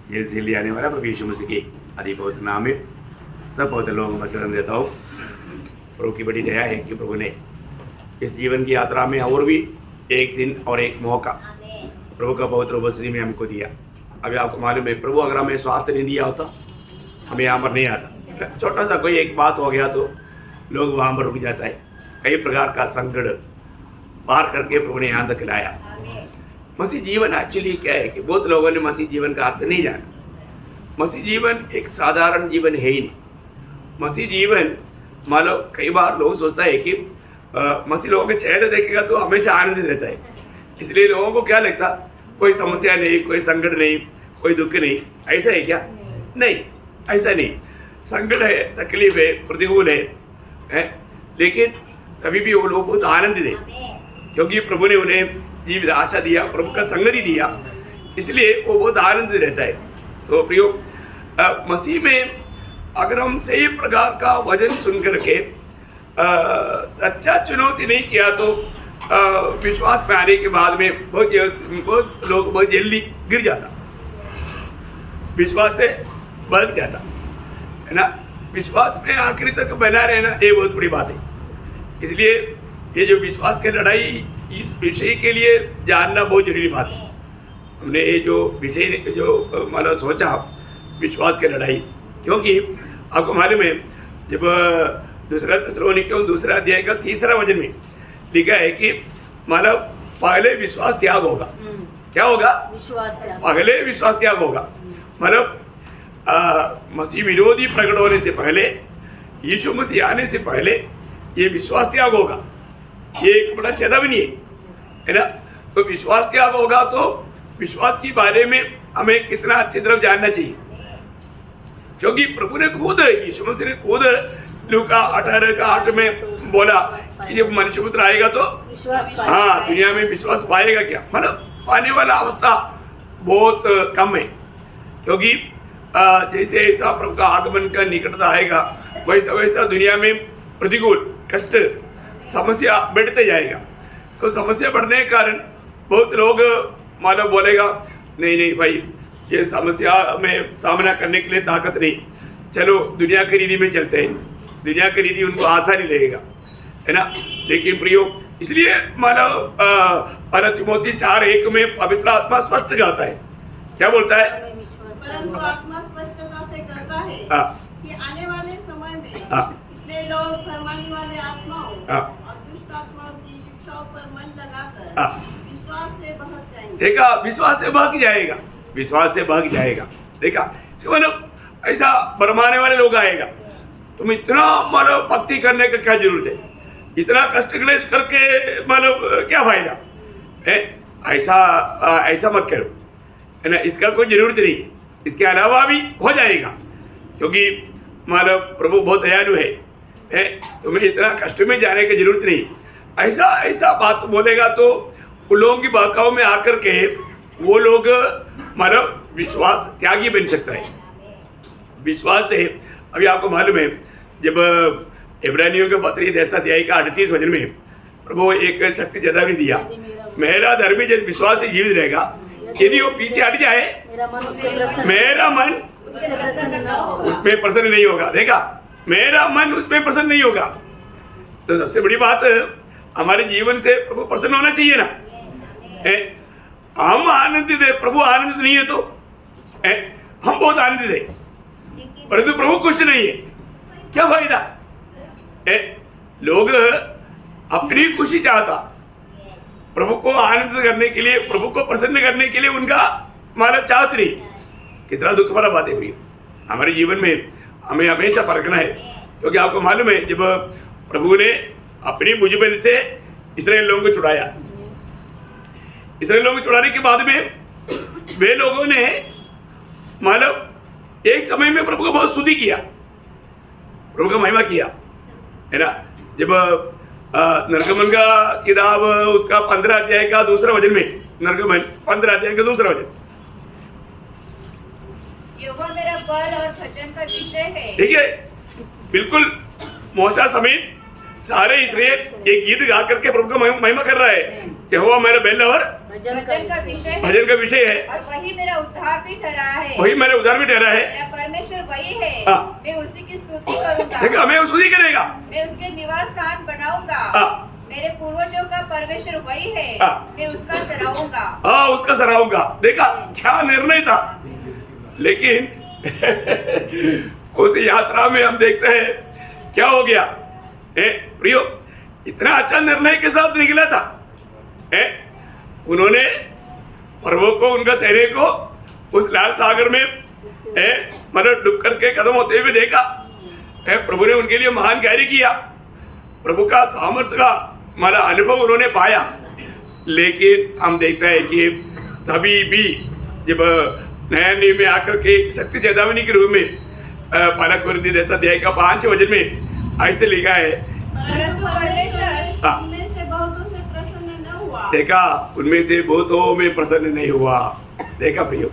ये इसीलिए आने वाला प्रभु यीशु मसीह की अति पवित्र नाम में सब पवित्र लोगों का शरण देता हूँ। प्रभु की बड़ी दया है कि प्रभु ने इस जीवन की यात्रा में और भी एक दिन और एक मौका प्रभु का पवित्र उपस्थिति में हमको दिया। अभी आपको मालूम है, प्रभु अगर हमें स्वास्थ्य नहीं दिया होता हमें यहाँ पर नहीं आता। छोटा सा कोई एक बात हो गया तो लोग वहाँ पर रुक जाता है। कई प्रकार का संकट पार करके प्रभु ने यहाँ तक लाया। मसीह जीवन एक्चुअली क्या है कि बहुत लोगों ने मसीह जीवन का अर्थ नहीं जाना। मसीह जीवन एक साधारण जीवन है ही नहीं। मसीह जीवन मान लो कई बार लोग सोचता है कि मसीह लोगों के चेहरे देखेगा तो हमेशा आनंदित रहता है, इसलिए लोगों को क्या लगता कोई समस्या नहीं, कोई संकट नहीं, कोई दुख नहीं। ऐसा है क्या? नहीं, ऐसा नहीं। संकट है, तकलीफ है, प्रतिकूल है, लेकिन तभी भी वो लोग बहुत आनंदित है क्योंकि प्रभु ने उन्हें जीवित आशा दिया, प्रभु का संगति दिया, इसलिए वो बहुत आनंदित रहता है। तो प्रियो, मसीह में अगर हम सही प्रकार का वचन सुन करके सच्चा चुनौती नहीं किया तो विश्वास में आने के बाद में बहुत लोग बहुत जल्दी गिर जाता, विश्वास से बदल जाता है ना। विश्वास में आखिरी तक बना रहना ये बहुत बड़ी बात है। इसलिए ये जो विश्वास की लड़ाई, इस विषय के लिए जानना बहुत जरूरी बात है। हमने ये जो विषय जो मतलब सोचा विश्वास की लड़ाई, क्योंकि आपको मालूम है जब दूसरा थिस्सलुनीकियों दूसरा अध्याय का 3रा वचन में लिखा है कि मतलब पहले विश्वास त्याग होगा। क्या होगा? विश्वास त्याग। पहले विश्वास त्याग होगा। मतलब मसीह विरोधी प्रकट होने से पहले, यीशु मसीह आने से पहले ये विश्वास त्याग होगा। ये एक बड़ा चेतावनी है ना। तो विश्वास त्याग होगा तो विश्वास के बारे में हमें कितना अच्छी तरह जानना चाहिए, क्योंकि प्रभु ने खुद, यीशु मसीह ने खुद लूका 18:8 में बोला कि जब मनुष्य पुत्र आएगा तो हाँ दुनिया में विश्वास पाएगा क्या। मतलब पाने वाला अवस्था बहुत कम है, क्योंकि जैसे ऐसा प्रभु का आगमन का निकटता आएगा वैसा वैसा दुनिया में प्रतिकूल कष्ट समस्या बढ़ते जाएगा। तो समस्या बढ़ने के कारण बहुत लोग मानो बोलेगा नहीं नहीं भाई ये समस्या में सामना करने के लिए ताकत नहीं, चलो दुनिया की रीति में चलते हैं। दुनिया की रीति उनको आसानी लगेगा, है ना। लेकिन प्रियो, इसलिए मानो पहला तिमोथी 4:1 में पवित्र आत्मा स्पष्ट कहता है, क्या बोलता है? परंतु आत्मा स्पष्टता से कहता है कि आने वाले समय में इतने लोग फरमाने वाले आत्माओं और दुष्ट आत्माओं की शिक्षाओं पर मन लगाकर विश्वास से भटक जाएंगे। देखा, विश्वास से भाग जाएगा, विश्वास से भाग जाएगा। देखा, मतलब ऐसा भरमाने वाले लोग आएगा। तुम इतना मतलब भक्ति करने का क्या जरूरत है, इतना कष्ट क्लेश करके मतलब क्या फायदा है? ऐसा मत करो, है ना। इसका कोई जरूरत नहीं, इसके अलावा भी हो जाएगा, क्योंकि मतलब प्रभु बहुत दयालु है। तुम्हें इतना कष्ट में जाने की जरूरत नहीं। ऐसा बात बोलेगा तो उन लोगों की बहकाव में आकर के वो लोग मतलब विश्वास त्यागी बन सकता है। विश्वास से अभी आपको मालूम है जब इब्रानियों के पत्री 10 अध्याय का 38 वचन में प्रभु एक शक्ति चेतावनी दिया, मेरा धर्मी जन विश्वास से जीवित रहेगा, यदि वो पीछे हट जाए मेरा मन उसमें प्रसन्न नहीं होगा। देखा, मेरा मन उसमें प्रसन्न नहीं होगा। तो सबसे बड़ी बात हमारे जीवन से प्रभु प्रसन्न होना चाहिए ना। हम आनंदित है, प्रभु आनंदित नहीं है तो हम बहुत आनंदित है, परंतु प्रभु खुश नहीं है, क्या फायदा? लोग अपनी खुशी चाहता, प्रभु को आनंदित करने के लिए, प्रभु को प्रसन्न करने के लिए उनका मतलब चाहत नहीं। कितना दुख भरा बात है प्रिय। हमारे जीवन में हमें हमेशा परखना है, क्योंकि आपको मालूम है जब प्रभु ने अपनी भुजबल से इस्राएल लोगों को छुड़ाया, इस्राएल लोगों को छुड़ाने के बाद में वे लोगों ने मतलब एक समय में प्रभु को बहुत स्तुति किया, प्रभु का महिमा किया, है ना। जब नरगमन का किताब उसका 15 अध्याय का 2रा वचन में, नरगमन 15 अध्याय का 2रा वचन, यहोवा मेरा बल और भजन का विषय है। ठीक है, बिल्कुल मूसा समेत सारे इस्राएल एक गीत गा करके प्रभु का महिमा कर रहा है। यहोवा मेरा बल और भजन का विषय है भजन का विषय है और वही मेरा उद्धार भी ठहरा है। वही मेरा उद्धार भी ठहरा है। मेरा परमेश्वर वही है, हाँ। मैं उसी की स्तुति करूंगा। देखो हमें उसी करेगा, मैं उसके निवास स्थान बनाऊंगा। हाँ। मेरे पूर्वजों का परमेश्वर वही है, हाँ। मैं उसका सराहूंगा। हाँ, उसका सराहूंगा। देखा क्या निर्णय था। लेकिन उस यात्रा में हम देखते हैं क्या हो गया। प्रियो, इतना अच्छा निर्णय के साथ निकला था। उन्होंने प्रभु को, उनका सैनिक को उस लाल सागर में मतलब डूब करके खत्म होते हुए देखा। प्रभु ने उनके लिए महान कार्य किया, प्रभु का सामर्थ्य का हमारा अनुभव उन्होंने पाया। लेकिन हम देखते हैं कि तभी भी जब नया नियम में आकर के शक्ति चेतावनी के रूप में पहला कुरिन्थियों 10 अध्याय का 5 वचन में ऐसे लिखा है, परंतु परमेश्वर हाँ। उनमें से बहुतों से प्रसन्न न हुआ। देखा, उनमें से बहुतों में प्रसन्न नहीं हुआ। देखा प्रियो,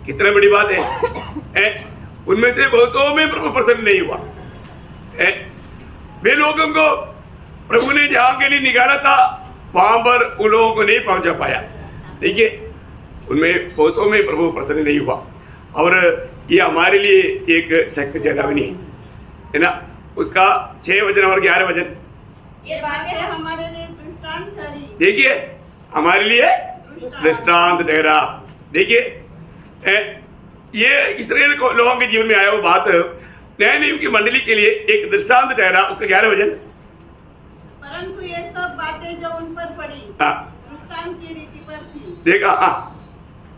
कितना बड़ी बात है। उनमें से बहुतों में प्रभु प्रसन्न नहीं हुआ। वे लोगों को प्रभु ने जहां के लिए निकाला था वहां पर उन लोगों को नहीं पहुंचा पाया। देखिए, उनमें बहुतों में प्रभु प्रसन्न नहीं हुआ। और ये हमारे लिए एक शक्ति चेतावनी है ना। उसका 6 वचन और 11 वचन, ये बातें हमारे लिए दृष्टांत ठहरी। देखिए, हमारे लिए दृष्टांत ठहरा। देखिए, ये इस्राएल को लोगों के जीवन में आया वो बात नए नियम की मंडली के लिए एक दृष्टांत ठहरा। उसका 11 वचन, परंतु ये सब बातें जो उन पर पड़ी हाँ। दृष्टांत की रीति पर थी, देखा, हाँ,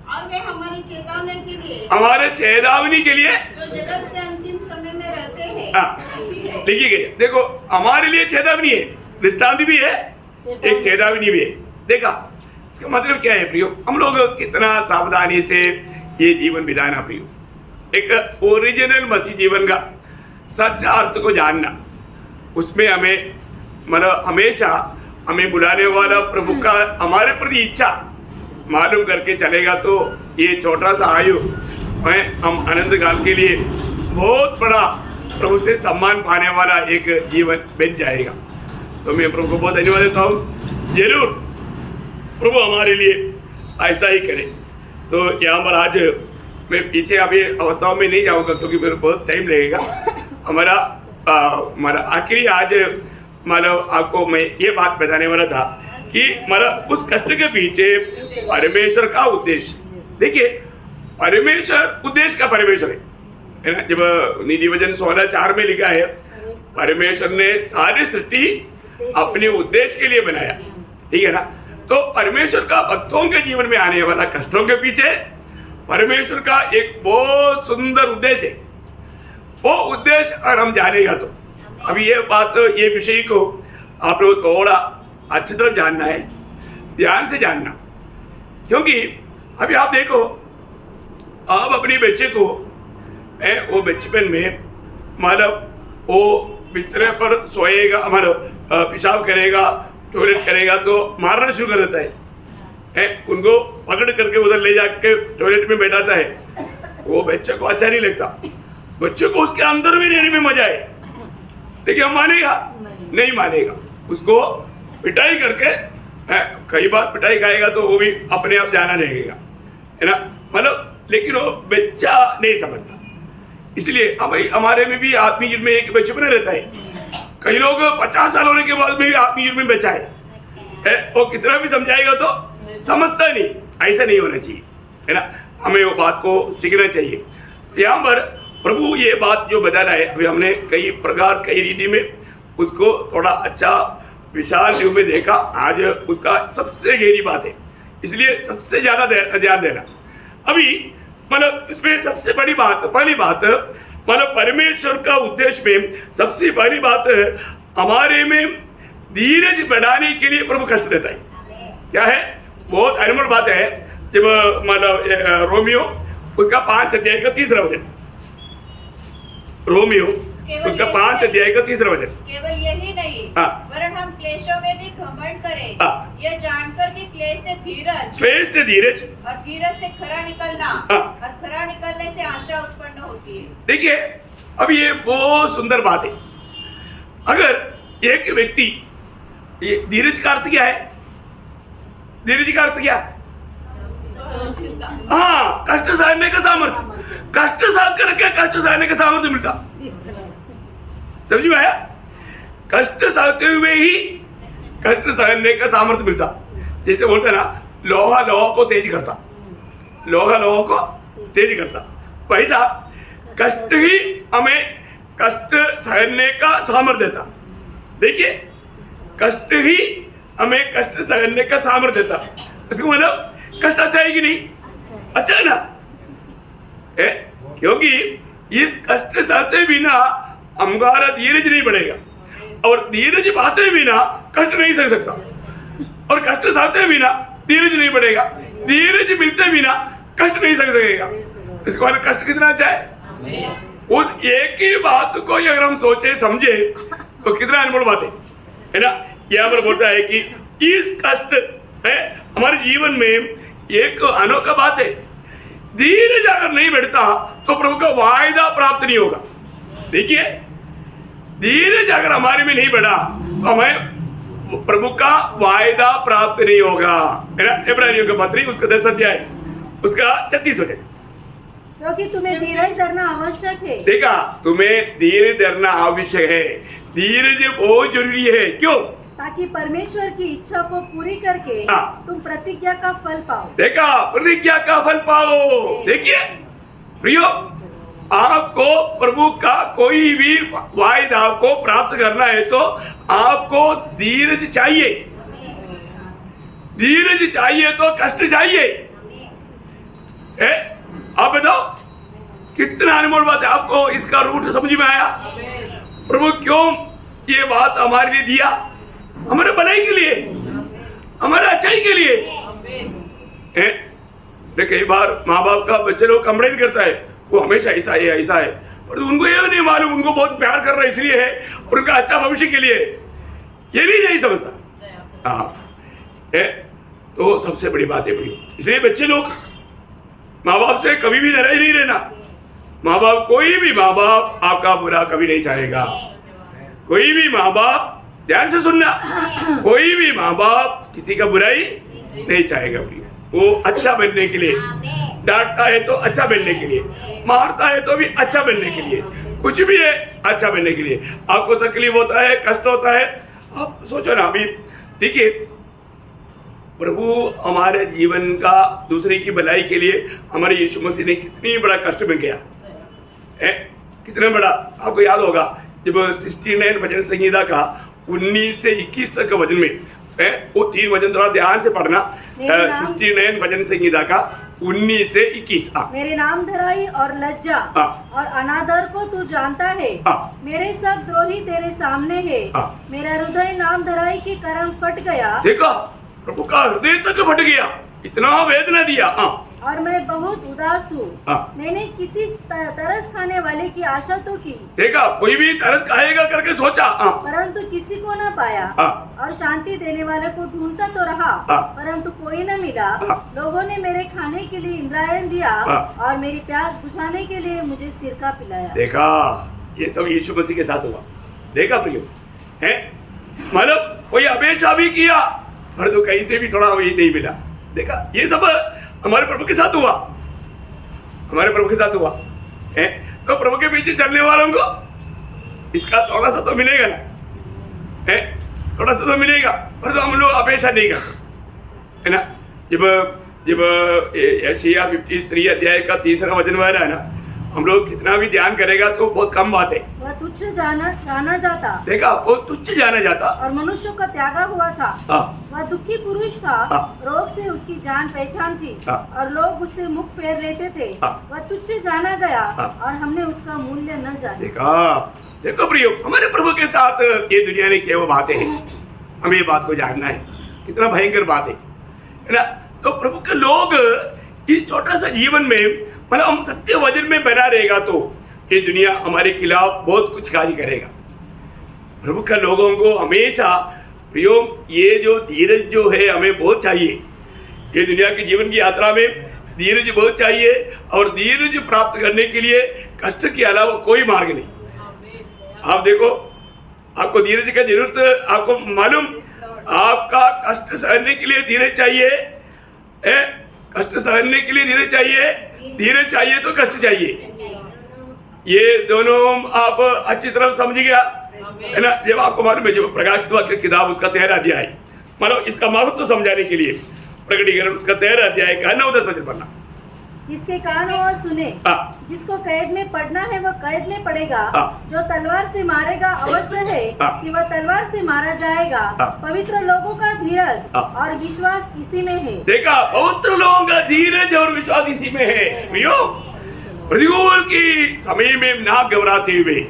और वे हमारी चेतावनी के लिए, हमारे चेतावनी के लिए जो जगत के अंतिम समय में रहते हैं, हाँ, लिखी गई। देखो, हमारे लिए चेतावनी है, दृष्टांत भी है, एक चेतावनी भी है। देखा, इसका मतलब क्या है प्रियो? हम लोग कितना सावधानी से ये जीवन बिताना प्रियो, एक ओरिजिनल मसीह जीवन का सच्चा अर्थ को जानना, उसमें हमें मतलब हमेशा हमें बुलाने वाला प्रभु का हमारे प्रति इच्छा मालूम करके चलेगा तो ये छोटा सा आयु में हम अनंत काल के लिए बहुत बड़ा प्रभु से सम्मान पाने वाला एक जीवन बन जाएगा। तो मैं प्रभु को बहुत धन्यवाद देता हूँ। जरूर प्रभु हमारे लिए ऐसा ही करे। तो यहाँ पर आज मैं पीछे अभी अवस्थाओं में नहीं जाऊँगा क्योंकि मेरे बहुत टाइम लगेगा। हमारा आखिरी आज मतलब आपको मैं ये बात बताने वाला था कि मतलब उस कष्ट के पीछे परमेश्वर का उद्देश्य। देखिए, परमेश्वर उद्देश्य का परमेश्वर है ना। जब नीति वचन 16:4 में लिखा है, परमेश्वर ने सारी सृष्टि अपने उद्देश्य के लिए बनाया, ठीक है ना। तो परमेश्वर का भक्तों के जीवन में आने वाला कष्टों के पीछे परमेश्वर का एक बहुत सुंदर उद्देश्य है। वो उद्देश्य अगर हम जानेगा तो अभी ये बात, ये विषय को आप लोग थोड़ा अच्छी तरह जानना है, ध्यान से जानना। क्योंकि अभी आप देखो, आप अपने बच्चे को वो बचपन में मतलब वो बिस्तर पर सोएगा, मतलब पेशाब करेगा, टॉयलेट करेगा तो मारना शुरू कर देता है। उनको पकड़ करके उधर ले जाके टॉयलेट में बैठाता है। वो बच्चे को अच्छा नहीं लगता, बच्चे को उसके अंदर भी रहने में मजा है। देखिए, हम मानेगा नहीं मानेगा, उसको पिटाई करके कई बार पिटाई खाएगा तो वो भी अपने आप जाना रहेगा, है ना। मतलब लेकिन वो बच्चा नहीं समझता। इसलिए हमारे में भी आत्मीय जीवन में एक बचपन रहता है। कई लोग 50 साल होने के बाद में भी आत्मीय जीवन में बचा है। वो कितना भी समझाएगा तो समझता नहीं। ऐसा नहीं होना चाहिए, है ना। हमें वो बात को सीखना चाहिए। यहाँ पर प्रभु ये बात जो बता रहा है, अभी हमने कई प्रकार कई रीति में उसको थोड़ा अच्छा विशाल रूप में देखा। आज उसका सबसे गहरी बात है, इसलिए सबसे ज्यादा ध्यान देना। अभी मतलब इसमें सबसे बड़ी बात, पहली बात मतलब परमेश्वर का उद्देश्य में सबसे पहली बात हमारे में धीरज बढ़ाने के लिए प्रभु कष्ट देता है। क्या है? बहुत अनमोल बात है। जब मतलब रोमियो उसका 5 अध्याय का 3रा वचन, रोमियो उसका 5 अध्याय का 3रा वचन। केवल यही नहीं, वरन हम क्लेशों में भी घमंड करें, यह जानकर कि क्लेश से धीरज और धीरज से खरा निकलना और खरा निकलने से आशा उत्पन्न होती है। देखिए, अब ये बहुत सुंदर बात है। अगर एक व्यक्ति, ये धीरज का अर्थ क्या है? धीरज का अर्थ क्या? हाँ, कष्ट सहने का सामर्थ्य। कष्ट सह करके कष्ट सहने का सामर्थ्य मिलता। समझ में आया? कष्ट सहते हुए ही कष्ट सहने का सामर्थ्य मिलता। जैसे बोलते ना, लोहा लोहा को तेज करता, लोहा लोहा को तेज करता। वैसा कष्ट ही हमें कष्ट सहने का सामर्थ्य देता। देखिए, कष्ट ही हमें कष्ट सहने का सामर्थ्य देता। उसको मतलब कष्ट अच्छा है कि नहीं? अच्छा है ना? क्योंकि इस कष्ट सहते बिना हमारा धीरज नहीं बढ़ेगा, और धीरज पाते बिना कष्ट नहीं सह सकता, और कष्ट सहते बिना धीरज नहीं बढ़ेगा, धीरज मिलते बिना कष्ट नहीं सह सकेगा। इसको मतलब कष्ट कितना अच्छा है। उस एक ही बात को अगर हम सोचे समझे तो कितना अनमोल बात है ना। यहाँ पर बोलता है कि इस कष्ट है हमारे जीवन में एक अनोखा बात है। धीरज अगर नहीं बढ़ता तो प्रभु का वायदा प्राप्त नहीं होगा। देखिए, धीरज अगर हमारे में नहीं बढ़ा तो हमें प्रभु का वायदा प्राप्त नहीं होगा, है ना। इब्रानियों का पत्री उसका 10 अध्याय उसका 36 होगा। क्योंकि तुम्हें धीरज धरना आवश्यक है। देखा, तुम्हें धीरज धरना आवश्यक है। धीरज बहुत जरूरी है। क्यों? ताकि परमेश्वर की इच्छा को पूरी करके तुम प्रतिज्ञा का फल पाओ। देखा, प्रतिज्ञा का फल पाओ। देखिए प्रियो, आपको प्रभु का कोई भी वायदा को प्राप्त करना है तो आपको धीरज चाहिए। धीरज चाहिए तो कष्ट चाहिए। आप बताओ कितना अनमोल बात है। आपको इसका रूट समझ में आया? प्रभु क्यों ये बात हमारे लिए दिया? हमारे भलाई के लिए, हमारे अच्छाई के लिए। कई बार माँ बाप का बच्चे लोग कंप्लेन करता है, वो हमेशा ऐसा है ऐसा है, और उनको ये नहीं मालूम उनको बहुत प्यार कर रहा है इसलिए है, और उनका अच्छा भविष्य के लिए, ये भी नहीं समझता। हाँ, तो सबसे बड़ी बात है बड़ी। इसलिए बच्चे लोग माँ बाप से कभी भी नाराज नहीं रहना। माँ बाप, कोई भी माँ बाप आपका बुरा कभी नहीं चाहेगा। कोई भी माँ बाप, ध्यान से सुनना, कोई भी माँ बाप किसी का बुराई नहीं चाहेगा। वो अच्छा बनने के लिए डांटता है तो अच्छा बनने के लिए, मारता है तो भी अच्छा बनने के लिए, कुछ भी है अच्छा बनने के लिए। आपको तकलीफ होता है, कष्ट होता है, आप सोचो ना। अभी देखिए, प्रभु हमारे जीवन का दूसरे की भलाई के लिए हमारे यीशु मसीह ने कितनी बड़ा कष्ट में किया है। कितना बड़ा, आपको याद होगा जब 69 भजन संहिता का 19 से 21 तक का वजन में है, वो 3 वजन थोड़ा ध्यान से पढ़ना। 69 भजन संहिता का 19 से 21। मेरे नाम धराई और लज्जा और अनादर को तू जानता है। मेरे सब द्रोही तेरे सामने है। मेरा हृदय नाम धराई के कारण फट गया। देखा, प्रभु का हृदय तक फट गया, इतना वेदना दिया। और मैं बहुत उदास हूँ। मैंने किसी तरस खाने वाले की आशा तो की। देखा, कोई भी तरस खाएगा करके सोचा, परंतु किसी को न पाया। और शांति देने वाले को ढूंढता तो रहा, परंतु कोई न मिला। लोगों ने मेरे खाने के लिए इंद्रायण दिया और मेरी प्यास बुझाने के लिए मुझे सिरका पिलाया। देखा, ये सब यीशु मसीह के साथ हुआ। देखा प्रियो, है मतलब कोई अपेक्षा भी किया पर तो कहीं से भी थोड़ा वही नहीं मिला। देखा, ये सब हमारे प्रभु के साथ हुआ, हमारे प्रभु के साथ हुआ है। तो प्रभु के पीछे चलने वालों को इसका थोड़ा सा तो मिलेगा ना, है थोड़ा सा तो मिलेगा, पर तो हम लोग अपेक्षा नहीं करते, है ना। जब यशायाह 53 अध्याय का 3रा वचन वह है ना, हम लोग कितना भी ध्यान करेगा तो बहुत कम बात है। वह तुच्छ जाना जाता। देखा, वो तुच्छ जाना जाता और मनुष्यों का त्यागा हुआ था। वह दुखी पुरुष था, रोग से उसकी जान पहचान थी और लोग उससे मुख फेर लेते थे। वह तुच्छ जाना गया और हमने उसका मूल्य न जाना। देखा, देखो प्रियो, हमारे प्रभु के साथ ये दुनिया ने क्या वो बातें हैं, हमें ये बात को जानना है, कितना भयंकर बात है ना। तो प्रभु के लोग इस छोटा सा जीवन में मतलब हम सत्य वचन में बना रहेगा तो ये दुनिया हमारे खिलाफ बहुत कुछ कार्य करेगा। प्रभु के लोगों को हमेशा प्रियो ये जो धीरज जो है हमें बहुत चाहिए। ये दुनिया के जीवन की यात्रा में धीरज बहुत चाहिए, और धीरज प्राप्त करने के लिए कष्ट के अलावा कोई मार्ग नहीं। आप देखो, आपको धीरज का जरूरत, आपको मालूम आपका कष्ट सहने के लिए धीरज चाहिए, कष्ट सहने के लिए धीरज चाहिए, धीरज चाहिए तो कष्ट चाहिए। ये दोनों आप अच्छी तरह समझ गया है ना। जब आपको मालूम है, जब प्रकाशित वाक्य किताब उसका 13 अध्याय, मतलब इसका महत्व समझाने के लिए प्रकटीकरण उसका 13 अध्याय का 9-10 वचन पढ़ना। जिसके कान हो सुने, जिसको कैद में पड़ना है वह कैद में पड़ेगा, जो तलवार से मारेगा अवश्य है कि वह तलवार से मारा जाएगा। पवित्र लोगों का धीरज और विश्वास इसी में है। देखा, पवित्र लोगों का धीरज और विश्वास इसी में है। प्रतिकूल की समय में ना घबराते हुए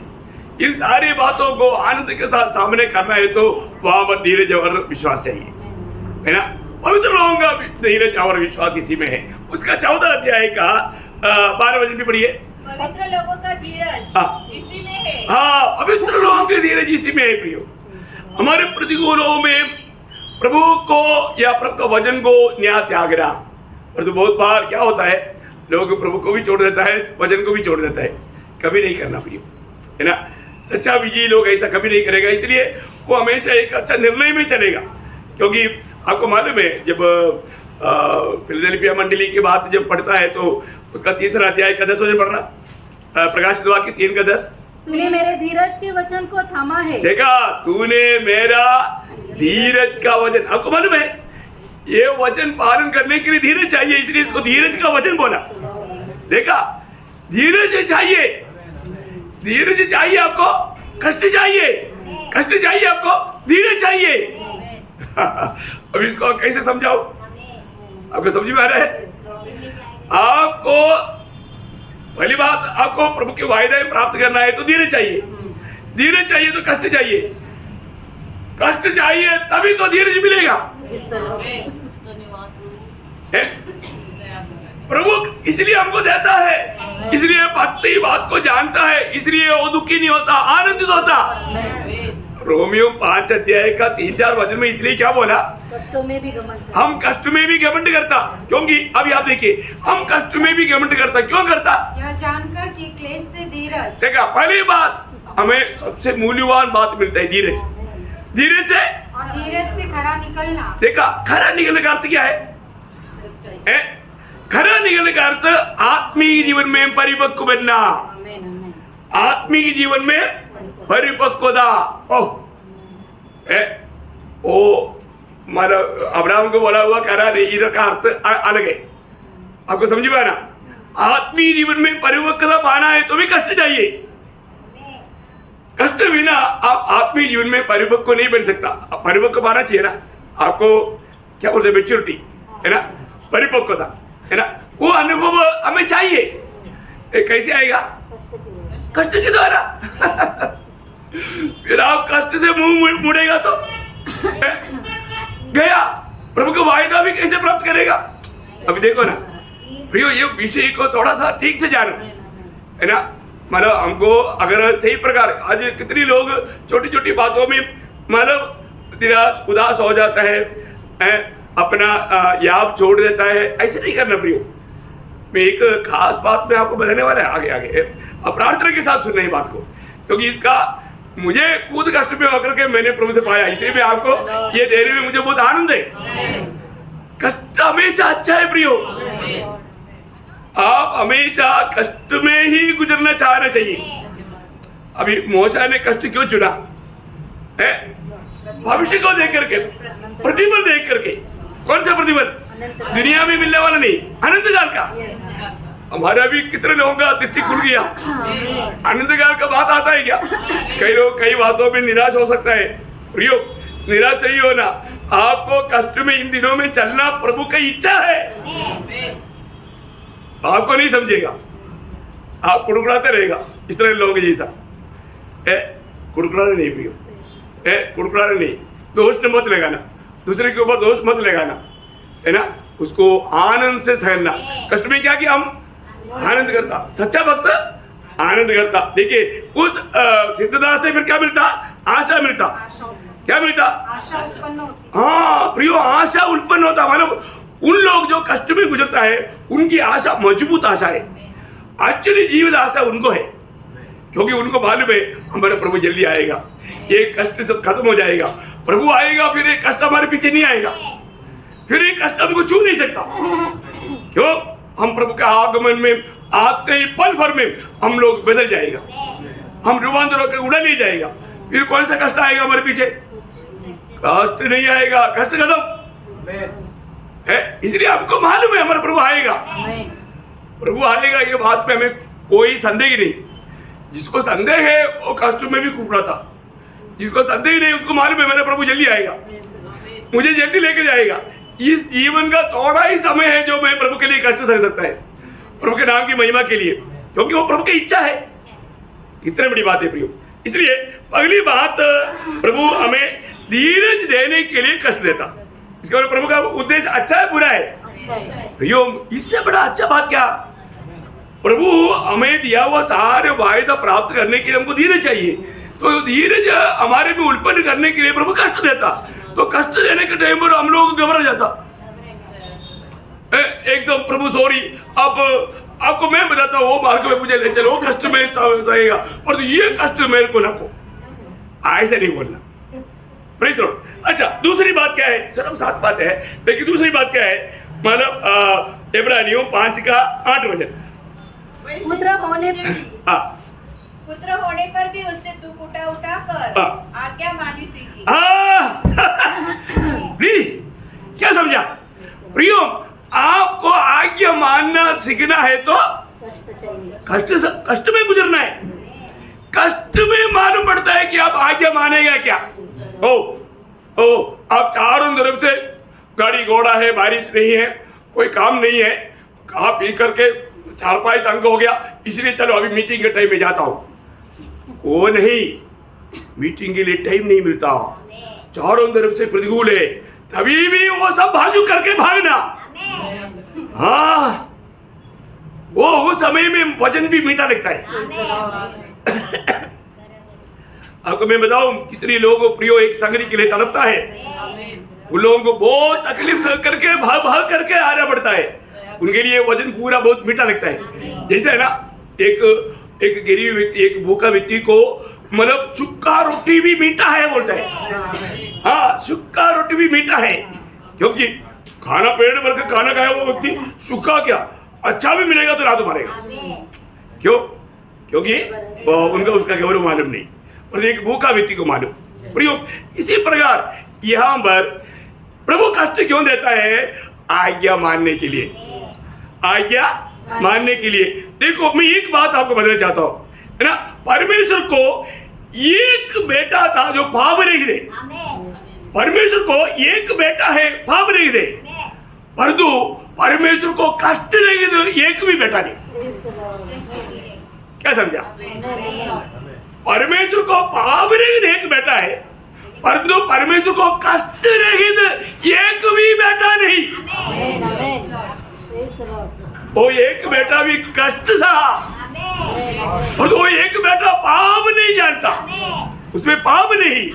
इन सारी बातों को आनंद के साथ सामने करना है तो वहां पर धीरज और विश्वास चाहिए, है ना। पवित्र लोगों का धीरज और विश्वास इसी में है। उसका 14 अध्याय का 12 वचन भी पढ़िए। पवित्र लोगों का धीरज इसी में है। हाँ, पवित्र लोगों के धीरज इसी में है प्रियो। हमारे प्रतिकूलों में प्रभु को या प्रभु का वचन को न्याय त्यागना, परंतु बहुत बार क्या होता है, लोग प्रभु को भी छोड़ देता है, वचन को भी छोड़ देता है। कभी नहीं करना प्रियो, है ना। सच्चा विजयी लोग ऐसा कभी नहीं करेगा, इसलिए वो हमेशा एक अच्छा निर्णय में चलेगा। क्योंकि आपको मालूम है, जब फिलदेल्फिया मंडली की बात जब पढ़ता है तो उसका 3 अध्याय का 10 वचन पढ़ना, प्रकाशित वाक्य 3 का 10। तूने मेरे धीरज के वचन को थामा है। देखा, तूने मेरा धीरज का वचन, आपको मालूम है ये वचन पालन करने के लिए धीरज चाहिए, इसलिए इसको धीरज का वचन बोला। देखा, धीरज चाहिए, धीरज चाहिए आपको, कष्ट चाहिए, कष्ट चाहिए आपको, धीरज चाहिए। अब इसको कैसे समझाओ, आपको समझ में आ रहा है? आपको पहली बात, आपको प्रभु के वायदे प्राप्त करना है तो धीरज चाहिए, धीरज चाहिए तो कष्ट चाहिए, कष्ट चाहिए तभी तो धीरज मिलेगा। प्रभु इसलिए हमको देता है, इसलिए भक्ति बात को जानता है, इसलिए वो दुखी नहीं होता, आनंदित होता। रोमियो 5 अध्याय का 3-4 वचन में इसलिए क्या बोला, कष्टों में भी घमंड, हम कष्ट में भी घमंड करता। क्योंकि अभी आप देखिए, हम कष्ट में भी घमंड करता, क्यों करता? यह जानकर कि क्लेश से धीरज। देखा, पहली बात हमें सबसे मूल्यवान बात मिलता है धीरज, धीरज से, और धीरज से खरा निकलना। देखा, खरा निकलने का अर्थ क्या है? खरा निकलने का अर्थ आत्मीय जीवन में परिपक्व बनना, आत्मीय जीवन में परिपक्वता। ओ मतलब अब्राहम को बोला हुआ करा नहीं, इधर का अर्थ अलग है, आपको समझ में आना। आत्मीय जीवन में परिपक्वता पाना है तो भी कष्ट चाहिए, कष्ट बिना आप आत्मीय जीवन में परिपक्व नहीं बन सकता। परिपक्व पाना चाहिए ना आपको, क्या बोलते हैं, मैच्योरिटी, है ना, परिपक्वता, है ना, वो अनुभव हमें चाहिए। कैसे आएगा? कष्ट के द्वारा। फिर आप कष्ट से मुंह मुड़ेगा तो गया, प्रभु का वायदा भी कैसे प्राप्त करेगा? अभी देखो ना प्रियो, ये विषय को थोड़ा सा ठीक से जानो, है ना। मतलब हमको अगर सही प्रकार, आज कितनी लोग छोटी छोटी बातों में मतलब निराश उदास हो जाता है, अपना याब छोड़ देता है, ऐसे नहीं करना प्रियो। मैं एक खास बात में आपको बताने वाला है, आगे आगे प्रार्थना के साथ सुनना है बात को, क्योंकि इसका मुझे खुद कष्ट में होकर के मैंने प्रभु से पाया, इसलिए मैं आपको ये देने में मुझे बहुत आनंद है। कष्ट हमेशा अच्छा है प्रियो, आप हमेशा कष्ट में ही गुजरना चाहना चाहिए। अभी मूसा ने कष्ट क्यों चुना है? भविष्य को देख करके, प्रतिफल देख करके। कौन सा प्रतिफल? दुनिया में मिलने वाला नहीं, अनंत काल का। हमारा भी कितने लोगों का दृष्टि खुल गया, अनंत काल का बात आता है क्या? कई लोग कई बातों में निराश हो सकता है प्रियो, निराश नहीं होना। आपको कष्ट में इन दिनों में चलना प्रभु की इच्छा है, आपको नहीं समझेगा, आप कुड़कुड़ाते रहेगा इस तरह लोगों जैसा। कुड़कुड़ाने नहीं प्रियो, कुड़कुड़ाने नहीं, दोष मत लगाना, दूसरे के ऊपर दोष मत लगाना, है ना। उसको आनंद से सहना। कष्ट में क्या किया, हम आनंद करता, सच्चा भक्त आनंद करता। देखिए उस सिद्धदास से फिर क्या मिलता? आशा मिलता। क्या मिलता? आशा उत्पन्न होती। हाँ प्रियो, आशा उत्पन्न होता। मतलब उन लोग जो कष्ट में गुजरता है उनकी आशा मजबूत आशा है, एक्चुअली जीवित आशा उनको है, क्योंकि उनको मालूम है हमारा प्रभु जल्दी आएगा, ये कष्ट सब खत्म हो जाएगा, प्रभु आएगा फिर एक कष्ट हमारे पीछे नहीं आएगा, फिर एक कष्ट हमको छू नहीं सकता। क्यों? हम प्रभु के आगमन में आते ही पल भर में हम लोग बदल जाएगा, हम रूपांतर होकर उड़ा ले जाएगा। फिर कौन सा कष्ट आएगा हमारे पीछे? कष्ट नहीं आएगा, कष्ट खत्म है। इसलिए हमको मालूम है हमारा प्रभु आएगा, प्रभु आएगा, ये बात पे हमें कोई संदेह नहीं। जिसको संदेह है वो कष्ट में भी कुपड़ा था, जिसको संदेह नहीं उसको मालूम है मेरा प्रभु जल्दी आएगा, मुझे जल्दी लेकर जाएगा। इस जीवन का थोड़ा ही समय है जो मैं प्रभु के लिए कष्ट सह सकता है, प्रभु के नाम की महिमा के लिए, क्योंकि वो प्रभु की इच्छा है। कितनी बड़ी बात है प्रियो। इसलिए अगली बात, प्रभु हमें धीरज देने के लिए कष्ट देता। इसके बाद प्रभु का उद्देश्य अच्छा है बुरा है? प्रियो, इससे बड़ा अच्छा बात क्या? प्रभु हमें दिया हुआ सारे वायदा प्राप्त करने के लिए हमको धीरज चाहिए, तो धीरज हमारे में उत्पन्न करने के लिए प्रभु कष्ट देता। तो कष्ट देने के टाइम पर हम लोग घबरा जाता, एकदम प्रभु सॉरी, अब आपको मैं बताता हूँ, वो मार्ग में मुझे ले चलो, वो कष्ट में सहेगा, पर तो ये कष्ट मेरे को ना को, ऐसे नहीं बोलना। Praise Lord. अच्छा, दूसरी बात क्या है? सिर्फ 7 बात है, लेकिन दूसरी बात क्या है? मतलब इब्रानियों 5:8 पुत्र होने पुत्र होने पर भी उसने दुख उठा कर आज्ञा मानी सीखी। क्या समझा प्रियो? आपको आज्ञा मानना सीखना है तो कष्ट में गुजरना है। कष्ट में मालूम पड़ता है कि आप आज्ञा मानेगा क्या। आप चारों तरफ से गाड़ी घोड़ा है, बारिश नहीं है, कोई काम नहीं है, खा पी करके चारपाई तंग हो गया, इसलिए चलो अभी मीटिंग के टाइम में जाता हूँ। वो नहीं, मीटिंग के लिए टाइम नहीं मिलता, चारों तरफ से प्रतिकूल है, तभी भी वो सब भाजू करके भागना। हाँ, वो उस समय में वचन भी मीठा लगता है। आपको मैं बताऊं कितने लोगों प्रियो एक संगति के लिए तड़पता है, उन लोगों को बहुत तकलीफ करके भाग भाग करके आना पड़ता है, उनके लिए वचन पूरा बहुत मीठा लगता है। जैसे है ना, एक गरीब व्यक्ति, एक भूखा व्यक्ति को मतलब सूखा रोटी भी मीठा है बोलता है। हाँ, सूखा रोटी भी मीठा है, क्योंकि खाना पेट भर के खाना खाया वो व्यक्ति सूखा क्या अच्छा भी मिलेगा तो रात मारेगा। क्यों? क्योंकि उनका उसका गौरव मालूम नहीं, और एक भूखा व्यक्ति को मालूम। प्रयोग इसी प्रकार यहाँ पर प्रभु कष्ट क्यों देता है? आज्ञा मानने के लिए, आज्ञा मानने के लिए। देखो, मैं एक बात आपको बताना चाहता हूँ, है ना, परमेश्वर को एक बेटा था जो पाप नहीं दे। परमेश्वर को एक बेटा है, पाप नहीं दे, परंतु परमेश्वर को कष्ट नहीं दे, एक भी बेटा नहीं। क्या समझा? परमेश्वर को पाप नहीं दे, एक बेटा है, परंतु परमेश्वर को कष्ट नहीं दे, एक भी बेटा नहीं। वो एक बेटा भी कष्ट सहा, और वो एक बेटा पाप नहीं जानता, उसमें पाप नहीं।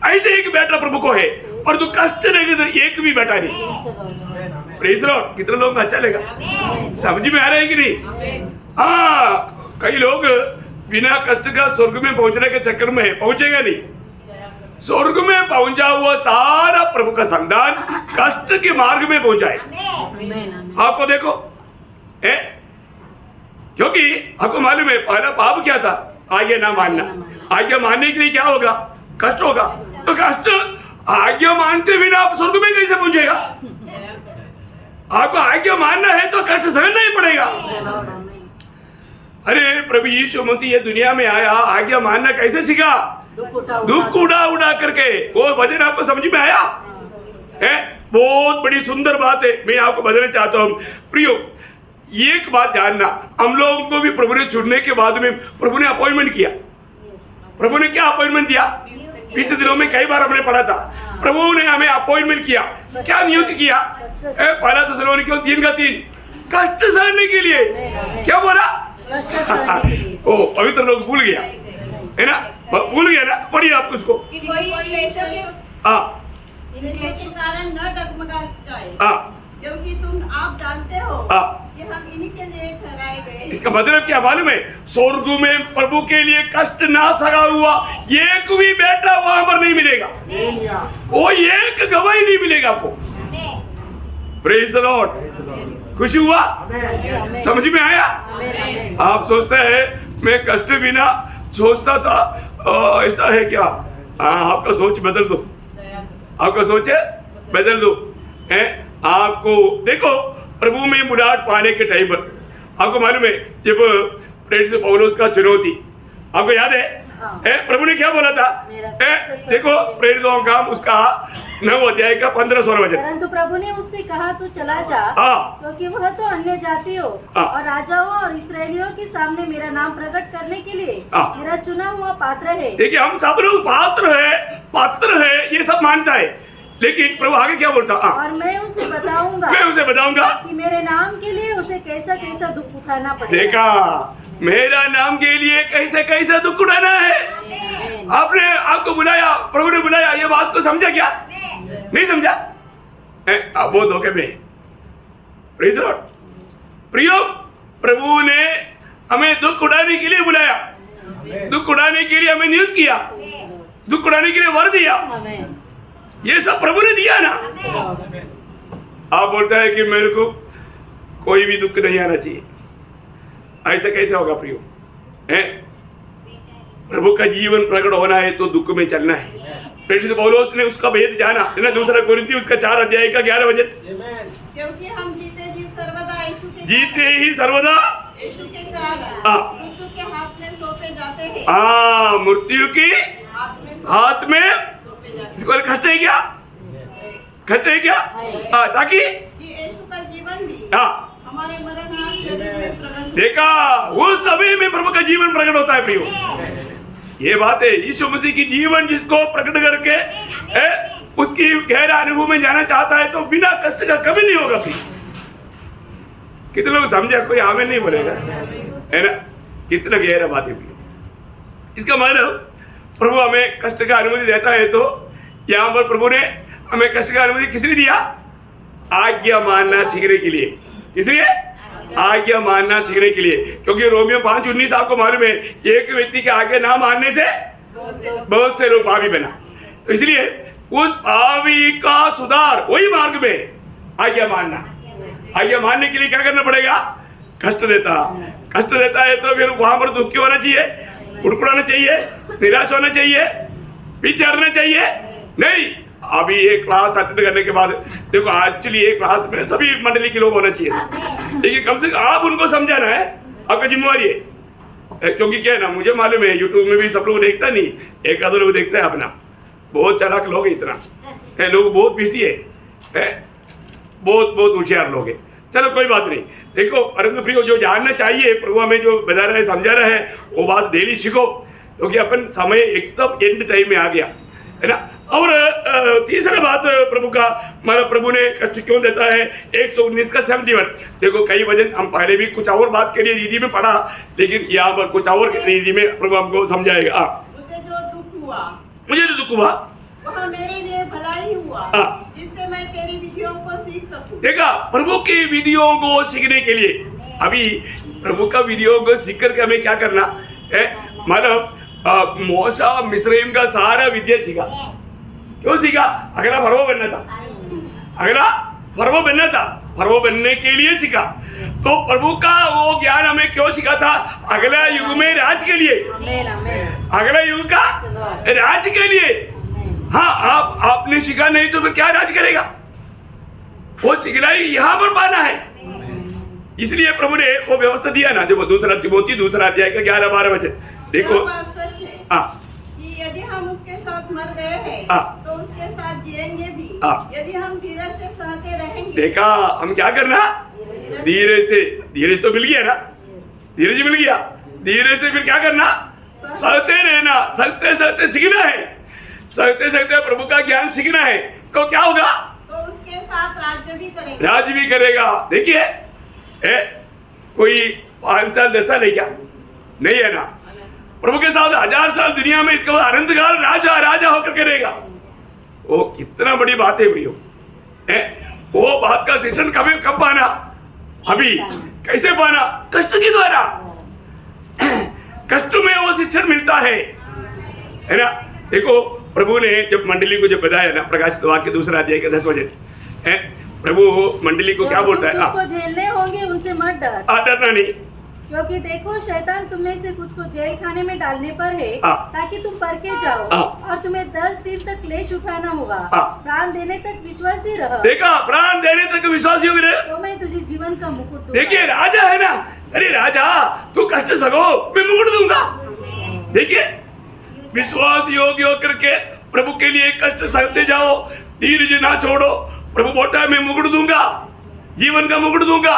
ऐसे एक बेटा प्रभु को है, और तो कष्ट नहीं दे, एक भी बेटा नहीं। Praise Lord. कितने लोगों को अच्छा लगा? समझ में आ रहा है कि नहीं? हाँ, कई लोग बिना कष्ट का स्वर्ग में पहुंचने के चक्कर में है, पहुंचेगा नहीं। स्वर्ग में पहुंचा हुआ सारा प्रभु का संतान कष्ट के मार्ग में पहुंचा है। आपको देखो है, क्योंकि आपको मालूम है पहला पाप क्या था? आज्ञा ना मानना। आज्ञा मानने के लिए क्या होगा? कष्ट होगा। तो कष्ट आज्ञा मानते बिना आप स्वर्ग में कैसे पहुंचेगा? आपको आज्ञा मानना है तो कष्ट सहना ही पड़ेगा। अरे प्रभु यीशु मसीह ये दुनिया में आया, आज्ञा मानना कैसे सीखा? दुख उड़ा करके। वो भजन आपको समझ में आया है? बहुत बड़ी सुंदर बात है, मैं आपको बताना चाहता हूँ प्रियो। एक बात जानना, हम लोगों को भी प्रभु ने चुनने के बाद में प्रभु ने अपॉइंटमेंट किया। प्रभु ने क्या अपॉइंटमेंट दिया? पिछले दिनों में कई बार हमने पढ़ा था, प्रभु ने हमें अपॉइंटमेंट किया। क्या नियुक्त किया? पहला थिस्सलुनीकियों 3:3, कष्ट सहने के लिए। क्या बोला? ओ, पवित्र लोग भूल गया है ना, भूल गया ना। पढ़िए आप उसको। कि कोई क्लेशों के कारण न डगमगा जाए, क्योंकि तुम आप जानते हो हाँ। कि हम इन्हीं के लिए ठहराए गए। इसका मतलब क्या मालूम है? स्वर्ग में प्रभु के लिए कष्ट ना सगा हुआ एक भी बेटा वहां पर नहीं मिलेगा, कोई एक गवाही नहीं मिलेगा आपको। Praise the Lord. खुश हुआ? समझ में आया? आप सोचते हैं मैं कष्ट बिना सोचता था, ऐसा है क्या? आपका सोच बदल दो, आपका सोच बदल दो। आपको देखो, प्रभु में मुराद पाने के टाइम पर आपको मालूम है जब प्रेरित पौलुस का चुनौती आपको याद है? प्रभु ने क्या बोला था? देखो प्रेरितों का उसका 9 अध्याय का 15-16 वचन। परंतु प्रभु ने उससे कहा तू चला जा, क्योंकि वह तो अन्य जातियों और राजाओं और इसराइलियों के सामने मेरा नाम प्रकट करने के लिए मेरा चुना हुआ पात्र है। देखिए हम सब लोग पात्र है ये सब मानता है, लेकिन प्रभु आगे क्या बोलता? और मैं उसे बताऊंगा कि मेरे नाम के लिए उसे कैसा कैसा दुख उठाना पड़ेगा। देखा, मेरा नाम के लिए कैसे कैसे दुख उठाना है। आपने आपको बुलाया, प्रभु ने बुलाया, ये बात को समझा क्या? नहीं समझा? आप बहुत धोखे में। Praise the Lord. प्रियो, प्रभु ने हमें दुख उठाने के लिए बुलाया, दुख उठाने के लिए हमें नियुक्त किया, दुख उठाने के लिए वर दिया। ये सब प्रभु ने दिया ना। आप बोलता है कि मेरे को कोई भी दुख नहीं आना चाहिए, ऐसा कैसे होगा प्रियो? प्रभु का जीवन प्रकट होना है तो दुख में चलना है। प्रेरित पौलुस ने उसका भेद जाना है ना, 2 कोरिन्थियों उसका 4 अध्याय का 11 वचन। क्योंकि हम जीते ही सर्वदा यीशु के कारण मृत्यु के हाथ में सौंपे जाते हैं। मृत्यु की हाथ में इसको कष्ट है क्या? कष्ट है क्या? ताकि यीशु का जीवन भी हमारे मरणहार शरीर में प्रकट। देखा, वो समय में प्रभु का जीवन प्रकट होता है प्रियो। ये बात है, यीशु मसीह की जीवन जिसको प्रकट करके उसकी गहरा अनुभव में जाना चाहता है तो बिना कष्ट का कभी नहीं होगा। फिर कितने लोग समझा? कोई आमेन नहीं बोलेगा, है ना? कितना गहरा बात है प्रियो। इसका मतलब प्रभु हमें कष्ट का अनुमति देता है तो यहाँ पर प्रभु ने हमें कष्ट का अनुमति किस लिए दिया? आज्ञा मानना सीखने के लिए। इसलिए आज्ञा मानना सीखने के लिए, क्योंकि रोमियो 5:19 आपको मालूम है, एक व्यक्ति के आगे ना मानने से बहुत से लोग पापी बना। तो इसलिए उस पापी का सुधार वही मार्ग में आज्ञा मानना। आज्ञा मानने के लिए क्या करना पड़ेगा? कष्ट देता है तो फिर वहां पर दुखी होना चाहिए, उड़कुड़ाना चाहिए, निराश होना चाहिए, पीछे हटना चाहिए नहीं। अभी एक क्लास अटेंड करने के बाद देखो, एक्चुअली एक क्लास में सभी मंडली के लोग होना चाहिए, लेकिन कम से कम आप उनको समझाना है, आपका जिम्मेवारी है। क्योंकि क्या है ना, मुझे मालूम है यूट्यूब में भी सब लोग देखता नहीं, एक आधा लोग देखता है अपना, बहुत चालाक लोग है, इतना लोग बहुत बिजी है, बहुत होशियार लोग है। चलो कोई बात नहीं। देखो, परंतु प्रियो, जो जानना चाहिए प्रभु हमें जो बता रहा है, समझा रहा है, वो बात डेली सीखो, क्योंकि अपन समय एकदम एंड टाइम में आ गया है ना। और तीसरा बात प्रभु का, हमारा प्रभु ने कष्ट क्यों देता है? 119 का 71। देखो, कई वजन हम पहले भी कुछ और बात के लिए रीति में पढ़ा, लेकिन यहाँ पर कुछ और रीति में प्रभु हमको समझाएगा। मुझे जो दुख हुआ वह मेरे लिए भलाई हुआ, जिससे मैं तेरी विधियों को सीख सकूं। देखा, प्रभु की विधियों को सीखने के लिए, अभी प्रभु का विधियों को सीख करके हमें क्या करना है? मतलब मूसा मिस्रईम का सारा विद्या सीखा। क्यों सीखा? अगला फरवो बनना था, फरवो बनने के लिए सीखा। तो प्रभु का वो ज्ञान हमें क्यों सीखा था? अगला युग में राज के लिए, अगला युग का राज के लिए। हाँ, आपने सीखा नहीं तो फिर क्या राज करेगा? वो सिखलाई यहाँ पर पाना है, इसलिए प्रभु ने वो व्यवस्था दिया ना। देखो, 2 तिमोथी 2 अध्याय का 11-12 वचन देखो। सच है कि यदि हम उसके साथ मर गए हैं तो उसके साथ जिएंगे भी, यदि हम धीरज से सहते रहेंगे। देखा, हम क्या करना? धीरज तो मिल गया ना, धीरज मिल गया, धीरज से फिर क्या करना? सहते रहना, सहते सीखना है, सहते प्रभु का ज्ञान सीखना है। तो क्या होगा? तो उसके साथ राज्य भी करेगा। देखिए, कोई 5 साल 10 साल है क्या? नहीं है ना। प्रभु के साथ 1000 साल दुनिया में, इसके बाद अनंत काल राजा होकर करेगा। वो कितना बड़ी बात है भैया। वो बात का शिक्षण कब पाना? अभी। कैसे पाना? कष्ट के द्वारा। कष्ट में वो शिक्षण मिलता है ना। देखो प्रभु ने जब मंडली को जब बताया ना, प्रकाशित वाक्य 2 अध्याय के 10 वचन, प्रभु मंडली को क्या बोलता है? कुछ झेलने होंगे उनसे मत डर। डरना नहीं, क्योंकि देखो शैतान तुम में से कुछ को जेल खाने में डालने पर है, ताकि तुम परखे जाओ, और तुम्हें 10 दिन तक क्लेश उठाना होगा। प्राण देने तक विश्वासी रहो। देखा, प्राण देने तक विश्वासी हो गए तो मैं तुझे जीवन का मुकुट दूंगा। देखिए राजा है ना, अरे राजा तू कष्ट सको, मैं मुकुट दूंगा। देखिए विश्वास योग्य होकर के प्रभु के लिए कष्ट सहते जाओ, धीरज ना छोड़ो। प्रभु बोलता है मैं मुकुट दूंगा, जीवन का मुकुट दूंगा।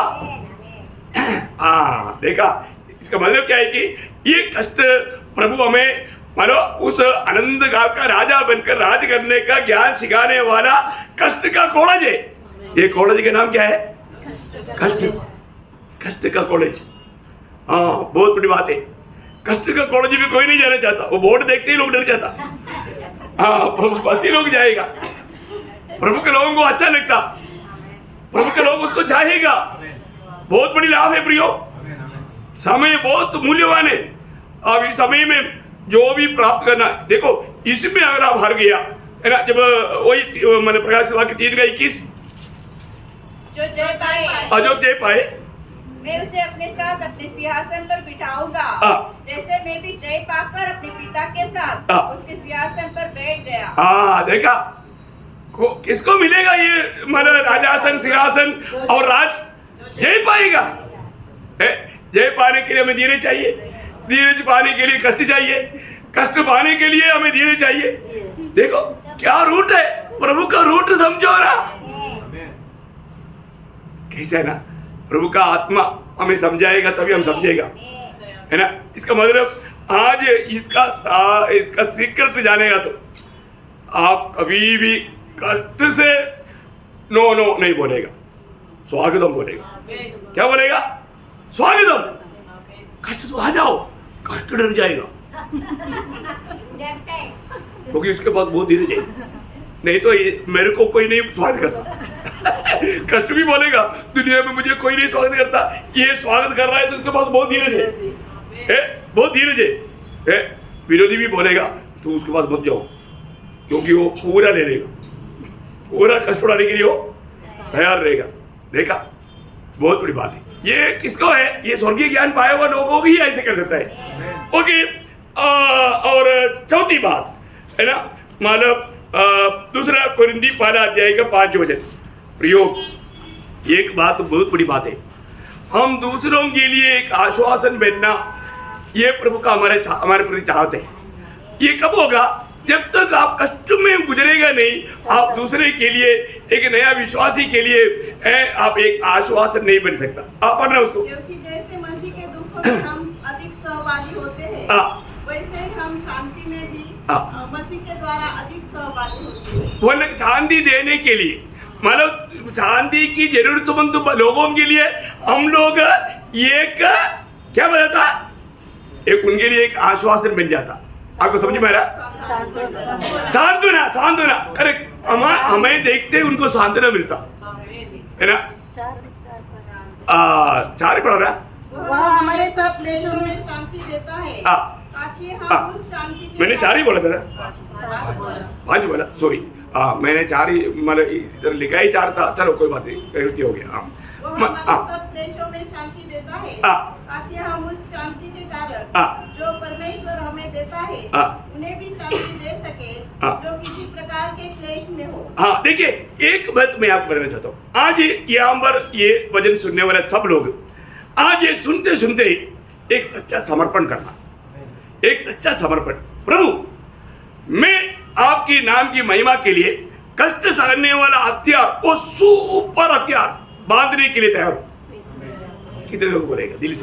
देखा, इसका मतलब क्या है कि ये कष्ट प्रभु हमें मानो उस आनंद काल का राजा बनकर राज करने का ज्ञान सिखाने वाला कष्ट का कॉलेज है। ये कॉलेज का नाम क्या है? कष्ट का कॉलेज। बहुत बड़ी बात है। कष्ट का कॉलेज में कोई नहीं जाना चाहता, वो बोर्ड देखते ही लोग डर जाता। बस ही लोग जाएगा। प्रभु के लोगों को अच्छा लगता, प्रभु के लोग उसको चाहेगा। बहुत बड़ी लाभ है प्रियो। समय बहुत मूल्यवान है। अब इस समय में जो भी प्राप्त करना, देखो इसमें अगर आप हार गया है ना, जब वही मैंने प्रकाश वाक्य 3:21, जो जय पाए मैं उसे अपने साथ अपने सिंहासन पर बिठाऊंगा, जैसे मैं भी जय पाकर अपने पिता के साथ उसके सिंहासन पर बैठ गया। देखा, किसको मिलेगा ये मतलब राजासन, सिंहासन और राज? जय पाएगा। जय पाने के लिए हमें धीरज चाहिए, धीरज पाने के लिए कष्ट चाहिए, कष्ट पाने के लिए हमें धीरज चाहिए। देखो क्या रूट है, प्रभु का रूट समझो ना। कैसे है ना, प्रभु का आत्मा हमें समझाएगा तभी हम समझेगा, है ना। इसका मतलब आज इसका सीक्रेट जानेगा तो आप कभी भी कष्ट से नो नहीं बोलेगा, स्वागतम बोलेगा। क्या बोलेगा? स्वागतम। कष्ट तो आ जाओ, कष्ट डर जाएगा, क्योंकि उसके पास बहुत धीरज है। नहीं तो मेरे को कोई नहीं स्वागत करता। कष्ट भी बोलेगा, दुनिया में मुझे कोई नहीं स्वागत करता, ये स्वागत कर रहा है तो उसके पास बहुत धीरज है, बहुत धीरज है। विरोधी भी बोलेगा तो उसके पास मत जाओ, क्योंकि वो पूरा ले लेगा, पूरा कष्ट उड़ाने के लिए वो तैयार रहेगा। देखा, बहुत बड़ी बात है। ये किसको है? ये स्वर्गीय ज्ञान पाया हुआ लोगों ही ऐसे कर सकता है। ओके, और चौथी बात है ना, मतलब 2 कोरिन्थी 12 अध्याय का 5 वचन। प्रयोग, एक बात बहुत बड़ी बात है, हम दूसरों के लिए एक आश्वासन बनना, ये प्रभु का हमारे प्रति चाहते हैं। ये कब होगा? जब तक आप कष्ट में गुजरेगा नहीं, आप दूसरे के लिए, एक नया विश्वासी के लिए आप एक आश्वासन नहीं बन सकता। आप पढ़ना उसको। क्योंकि जैसे मसीह के दुखों में हम अधिक सहभागी होते हैं, वैसे हम शांति में भी मसीह के द्वारा अधिक सहभागी होते हैं। वो शांति देने के लिए, मतलब शांति की जरूरतमंद लोगों के लिए हम लोग एक क्या बताता, एक उनके लिए एक आश्वासन बन जाता। आपको समझ में आ रहा? सांत्वना, करेक्ट। हमें देखते उनको सांत्वना मिलता है ना। 4 पढ़ रहा, वह हमारे सब क्लेशों में शांति देता है, ताकि हम उस शांति के मैंने 4 ही बोला था ना, 5 बोला, सॉरी। मैंने 4 ही, मतलब इधर लिखा ही 4 था। चलो कोई बात नहीं, गलती हो गया। वो हमारे सब क्लेशों में शांति देता है, ताकि हम उस शांति के कारण जो परमेश्वर हमें देता है उन्हें भी शांति दे सके, जो किसी प्रकार के क्लेश में हो। देखिए, एक बात मैं आपको बताना चाहता हूँ। आज यहाँ पर ये वचन सुनने वाले सब लोग आज ये सुनते सुनते एक सच्चा समर्पण करना, एक सच्चा समर्पण। प्रभु, मैं आपकी नाम की महिमा के लिए कष्ट सहने वाला हथियार, वो सुपर हथियार बांधने के लिए तैयार हूं। कितने लोग बोलेगा? दिल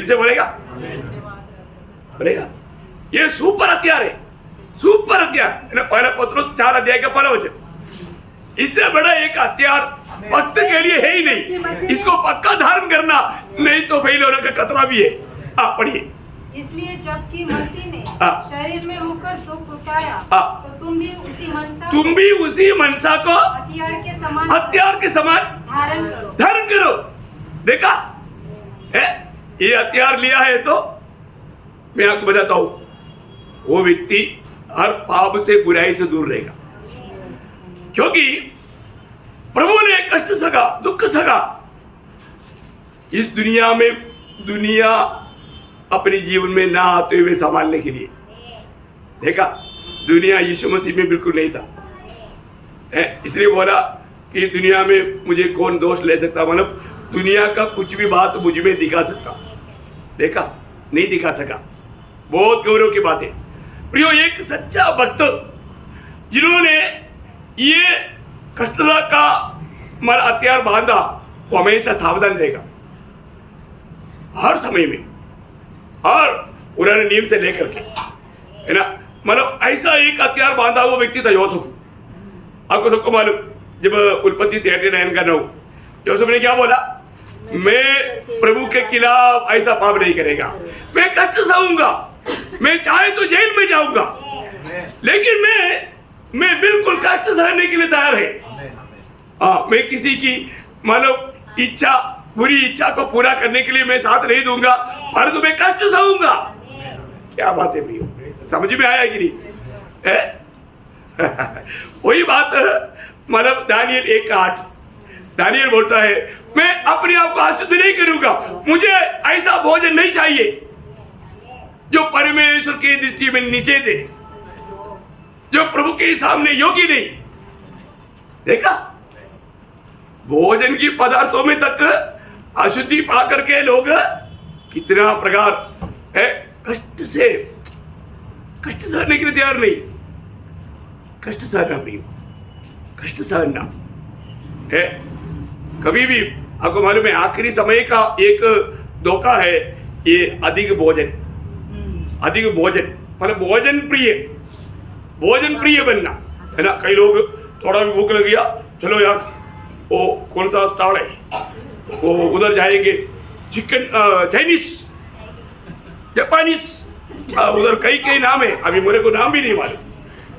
से बोलेगा? ये सुपर हथियार है, सुपर हथियार है ना। पहला पत्रोस 4 अध्याय का 1 वचन। इससे बड़ा एक हथियार भक्त के लिए है ही नहीं। इसको पक्का धारण करना, नहीं तो फेल होने का खतरा भी है। आप पढ़िए। इसलिए जबकि मसीह ने हाँ। शरीर में होकर दुख उठाया हाँ। तो तुम भी उसी मनसा को हथियार के समान धारण करो। देखा है, ये हथियार लिया है तो मैं आपको बताता हूं, वो व्यक्ति हर पाप से बुराई से दूर रहेगा, क्योंकि प्रभु ने कष्ट सका, दुख सका। इस दुनिया में दुनिया अपने जीवन में ना आते हुए संभालने के लिए, देखा दुनिया यीशु मसीह में बिल्कुल नहीं था, इसलिए बोला कि दुनिया में मुझे कौन दोष ले सकता, मतलब दुनिया का कुछ भी बात मुझ में दिखा सकता, देखा नहीं दिखा सका। बहुत गौरव की बात है प्रियो, एक सच्चा भक्त जिन्होंने ये कष्टदा का मर हथियार बांधा, वो हमेशा सावधान रहेगा हर समय में, और पुराने नियम से लेकर के, है ना। मतलब ऐसा एक हथियार बांधा हुआ व्यक्ति था यूसुफ। आपको सबको मालूम, जब उत्पत्ति 39 का 9, यूसुफ ने क्या बोला, मैं प्रभु के खिलाफ ऐसा पाप नहीं करेगा, मैं कष्ट सहूंगा, मैं चाहे तो जेल में जाऊंगा, लेकिन मैं बिल्कुल कष्ट सहने के लिए तैयार है। मैं किसी की मानो इच्छा, बुरी इच्छा को पूरा करने के लिए मैं साथ नहीं दूंगा, परंतु मैं कष्ट सहूंगा। क्या बात है भैया, समझ में आया कि नहीं? वही बात मतलब दानियल 1:8, दानियल बोलता है मैं अपने आप को अशुद्ध नहीं करूंगा, मुझे ऐसा भोजन नहीं चाहिए जो परमेश्वर की दृष्टि में नीचे दे, जो प्रभु के सामने योग्य नहीं। देखा, भोजन की पदार्थों में तक अशुद्धि पा करके लोग कितना प्रकार है, कष्ट सहने के लिए तैयार नहीं, कष्ट सहना नहीं, कष्ट सहना है। कभी भी आपको मालूम है, आखिरी समय का एक धोखा है ये अधिक भोजन मतलब भोजन प्रिय बनना, है ना। कई लोग थोड़ा भी भूख लग गया, चलो यार वो कौन सा स्टॉल है, वो उधर जाएंगे, चिकन चाइनीस, जापानीस, उधर कई नाम है, अभी मेरे को नाम भी नहीं मालूम,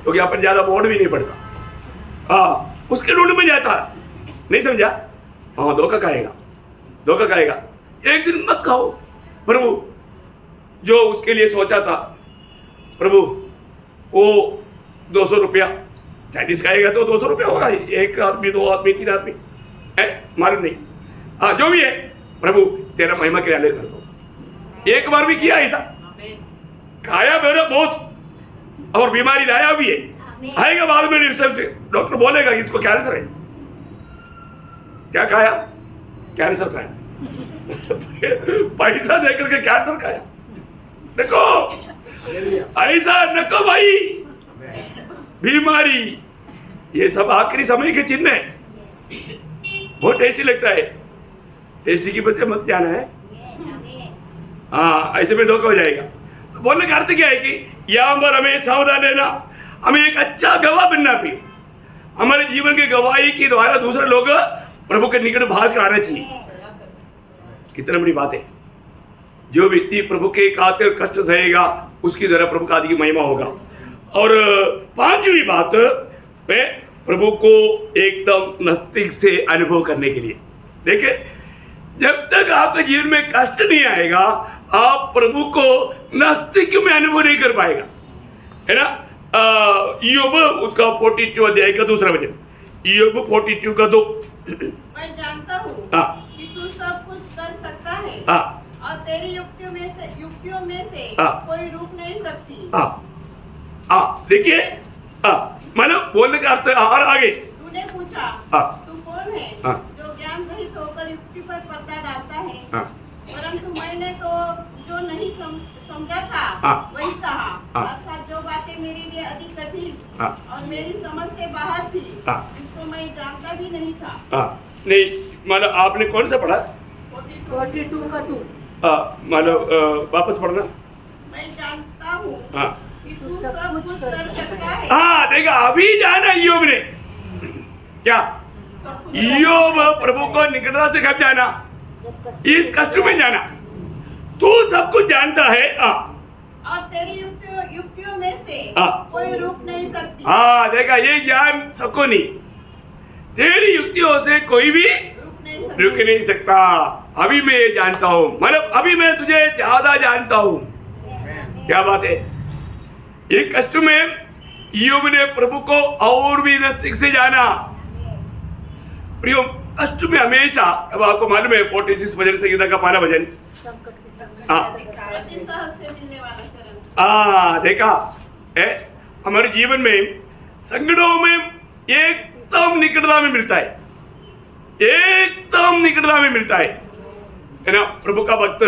क्योंकि अपन ज्यादा बोर्ड भी नहीं पड़ता। उसके ढूंढ में जाता है, नहीं समझा? हाँ, धोखा खाएगा। एक दिन मत खाओ। प्रभु जो उसके लिए सोचा था, प्रभु वो 200 रुपया चाइनीज खाएगा तो 200 रुपया होगा, एक आदमी, 2 आदमी, 3 आदमी है, मालूम नहीं। हाँ, जो भी है प्रभु तेरा महिमा के लिए कर दो। एक बार भी किया ऐसा, खाया मेरा बहुत, और बीमारी लाया भी है, आएगा बाद में रिसर्च, डॉक्टर बोलेगा कि इसको कैंसर है। क्या खाया? कैंसर खाया। पैसा देकर के कैंसर खाया। देखो ऐसा नको भाई, बीमारी ये सब आखिरी समय के चिन्ह है। बहुत टेस्टी लगता है, टेस्टी की वजह मत जाना है, हाँ ऐसे में धोखा हो जाएगा। तो बोलने का अर्थ क्या है कि यहाँ पर हमें सावधान रहना, हमें एक अच्छा गवाह बनना भी, हमारे जीवन की गवाही के द्वारा दूसरे लोग प्रभु के निकट भाग कर आना चाहिए। कितना बड़ी बात है, जो व्यक्ति प्रभु के खातिर कष्ट सहेगा उसकी द्वारा प्रभु का अधिक महिमा होगा। और 5वीं बात है प्रभु को एकदम नजदीक से अनुभव करने के लिए। देखिए, जब तक आपके जीवन में कष्ट नहीं आएगा आप प्रभु को नजदीक में अनुभव नहीं कर पाएगा, है ना। ईयोब उसका 42 अध्याय का 2 वचन, ईयोब 42 का 2। मैं जानता हूँ कि तू सब कुछ कर सकता है, और तेरी युक्तियों में से कोई रुक नहीं सकती। देखिए, मतलब बोलने का अर्थ और आगे। तूने पूछा तू कौन है जो ज्ञान रहित होकर युक्ति पर पर्दा डालता है, परंतु मैंने तो जो नहीं समझा था वही कहा, अर्थात जो बातें मेरे लिए अधिक कठिन और मेरी समझ से बाहर थी, जिसको मैं जानता भी नहीं था। नहीं, मतलब आपने कौन सा पढ़ा? 42 का 2। मतलब वापस पढ़ना। मैं जानता हूँ कि तू सब कुछ कर सकता है। हाँ, देखा, अभी जाना ईयोब ने क्या, ईयोब प्रभु को निकटता से कब जाना? इस कष्ट में जाना। तू सब कुछ जानता है, से हाँ। कोई रुक नहीं सकती। हाँ देखा, ये ज्ञान सबको नहीं, तेरी युक्तियों से कोई भी रुक नहीं सकता। अभी मैं ये जानता हूँ, मतलब अभी मैं तुझे ज्यादा जानता हूँ। क्या बात है। ये कष्ट में ईयोब ने प्रभु को और भी नजदीक से जाना। प्रियो, कष्ट में हमेशा, अब आपको मालूम है 46 भजन संगीता का पहला भजन, हाँ अति सहज से मिलने वाला शरण। हाँ देखा है, हमारे जीवन में संकटों में एकदम निकटता में मिलता है, एकदम निकटता में मिलता है ना। प्रभु का भक्त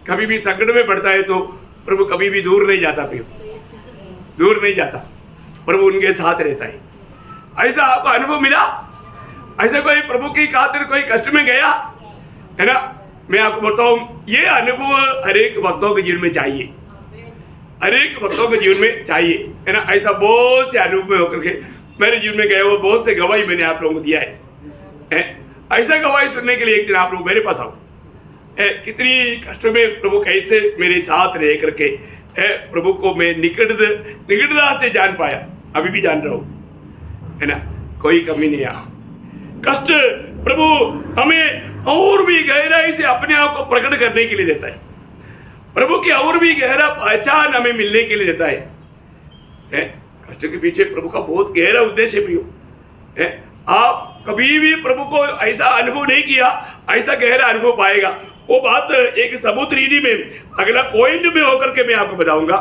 कभी भी संकट में पड़ता है तो प्रभु कभी भी दूर नहीं जाता, प्रियो दूर नहीं जाता, प्रभु उनके साथ रहता है। ऐसा आपको अनुभव मिला? ऐसा कोई प्रभु की खातिर कोई कष्ट में गया है ना? मैं आपको बताऊं, ये अनुभव हर एक भक्तों के जीवन में चाहिए, हर एक भक्तों के जीवन में चाहिए है ना। ऐसा बहुत से अनुभव में होकर के मेरे जीवन में गए वो बहुत से गवाही मैंने आप लोगों को दिया है। ऐसा गवाही सुनने के लिए एक दिन आप लोग मेरे पास आओ। कितनी कष्ट में प्रभु कैसे मेरे साथ रह करके प्रभु को मैं निकटता से जान पाया, अभी भी जान रहा हूं है ना। कोई कमी नहीं आ। कष्ट प्रभु हमें और भी गहराई से अपने आप को प्रकट करने के लिए देता है, प्रभु की और भी गहरा पहचान हमें मिलने के लिए देता है। कष्ट के पीछे प्रभु का बहुत गहरा उद्देश्य भी है। आप कभी भी प्रभु को ऐसा अनुभव नहीं किया, ऐसा गहरा अनुभव पाएगा। वो बात एक सबूत रीति में अगला पॉइंट में होकर के मैं आपको बताऊंगा।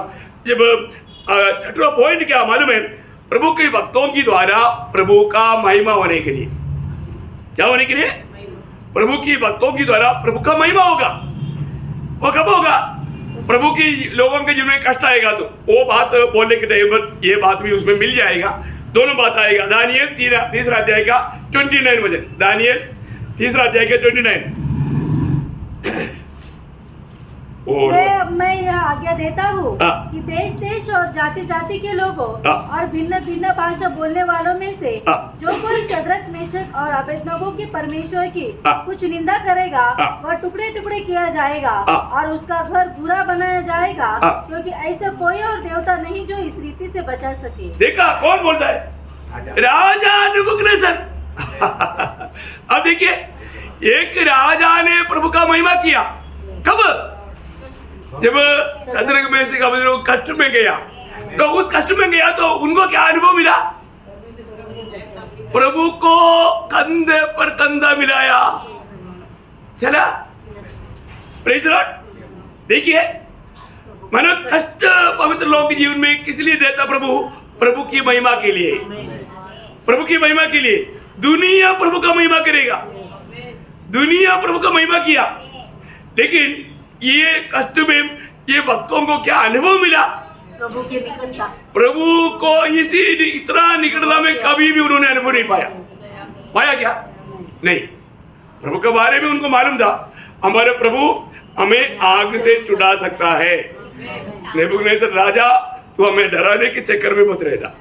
जब छठवां पॉइंट क्या मालूम है, प्रभु के भक्तों की द्वारा प्रभु का महिमा होने के लिए, क्या होने के लिए? प्रभु की भक्तों की द्वारा प्रभु का महिमा होगा। वो कब होगा? प्रभु की लोगों के जीवन में कष्ट आएगा तो वो बात बोलने के टाइम पर ये बात भी उसमें मिल जाएगा। दोनों बात आएगा। दानियल 3 अध्याय का 29 वचन, दानियल 3 अध्याय का 29। इसलिए मैं यह आज्ञा देता हूँ हाँ। कि देश देश और जाति जाति के लोगों हाँ। और भिन्न भिन्न भाषा बोलने वालों में से हाँ। जो कोई शद्रक मेशक और अबेदनगो के परमेश्वर की हाँ। कुछ निंदा करेगा हाँ। वह टुकड़े टुकड़े किया जाएगा हाँ। और उसका घर बुरा बनाया जाएगा, हाँ। क्योंकि ऐसा कोई और देवता नहीं जो इस रीति से बचा सके। देखा कौन बोलता है? राजा नबूकदनेस्सर। अब देखिए, एक राजा ने प्रभु का महिमा किया। कब? जब शद्रक मेशक अबेदनगो कष्ट में गया, तो उस कष्ट में गया तो उनको क्या अनुभव मिला? प्रभु को कंधे पर कंधा मिलाया, चला। Praise Lord. देखिए, मानो कष्ट पवित्र लोगों के जीवन में किस लिए देता प्रभु? प्रभु की महिमा के लिए, प्रभु की महिमा के लिए। दुनिया प्रभु का महिमा करेगा, दुनिया प्रभु का महिमा किया, लेकिन ये कष्ट में ये भक्तों को क्या अनुभव मिला? प्रभु की निकटता, प्रभु को इसी इतना निकटता में कभी भी उन्होंने अनुभव नहीं पाया। पाया क्या? नहीं। प्रभु के बारे में उनको मालूम था, हमारे प्रभु हमें आग से छुड़ा सकता है। नेबूकदनेस्सर राजा, तो हमें डराने के चक्कर में मत रहना,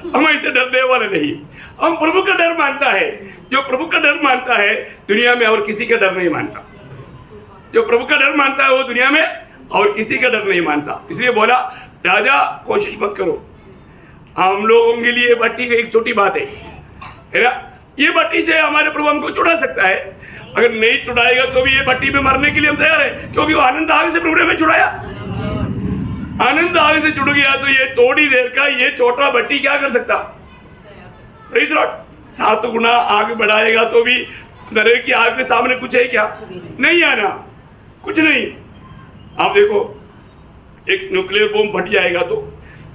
हम ऐसे डरने वाले नहीं। हम प्रभु का डर मानता है। जो प्रभु का डर मानता है दुनिया में और किसी का डर नहीं मानता। जो प्रभु का डर मानता है वो दुनिया में और किसी का डर नहीं मानता। इसलिए बोला, राजा कोशिश मत करो। हम लोगों के लिए भट्टी की एक छोटी बात है ना, ये भट्टी से हमारे प्रभु हमको छुड़ा सकता है। अगर नहीं छुड़ाएगा तो भी ये भट्टी में मरने के लिए हम तैयार है, क्योंकि वो आनंद आग से प्रभु ने हमें छुड़ाया। आनंद आग से छुड़ गया तो ये थोड़ी देर का ये छोटा भट्टी क्या कर सकता? Praise Lord. 7 गुना आग बढ़ाएगा तो भी नरक की आग के सामने कुछ है क्या? नहीं आना, कुछ नहीं। आप देखो, एक न्यूक्लियर बम फट जाएगा तो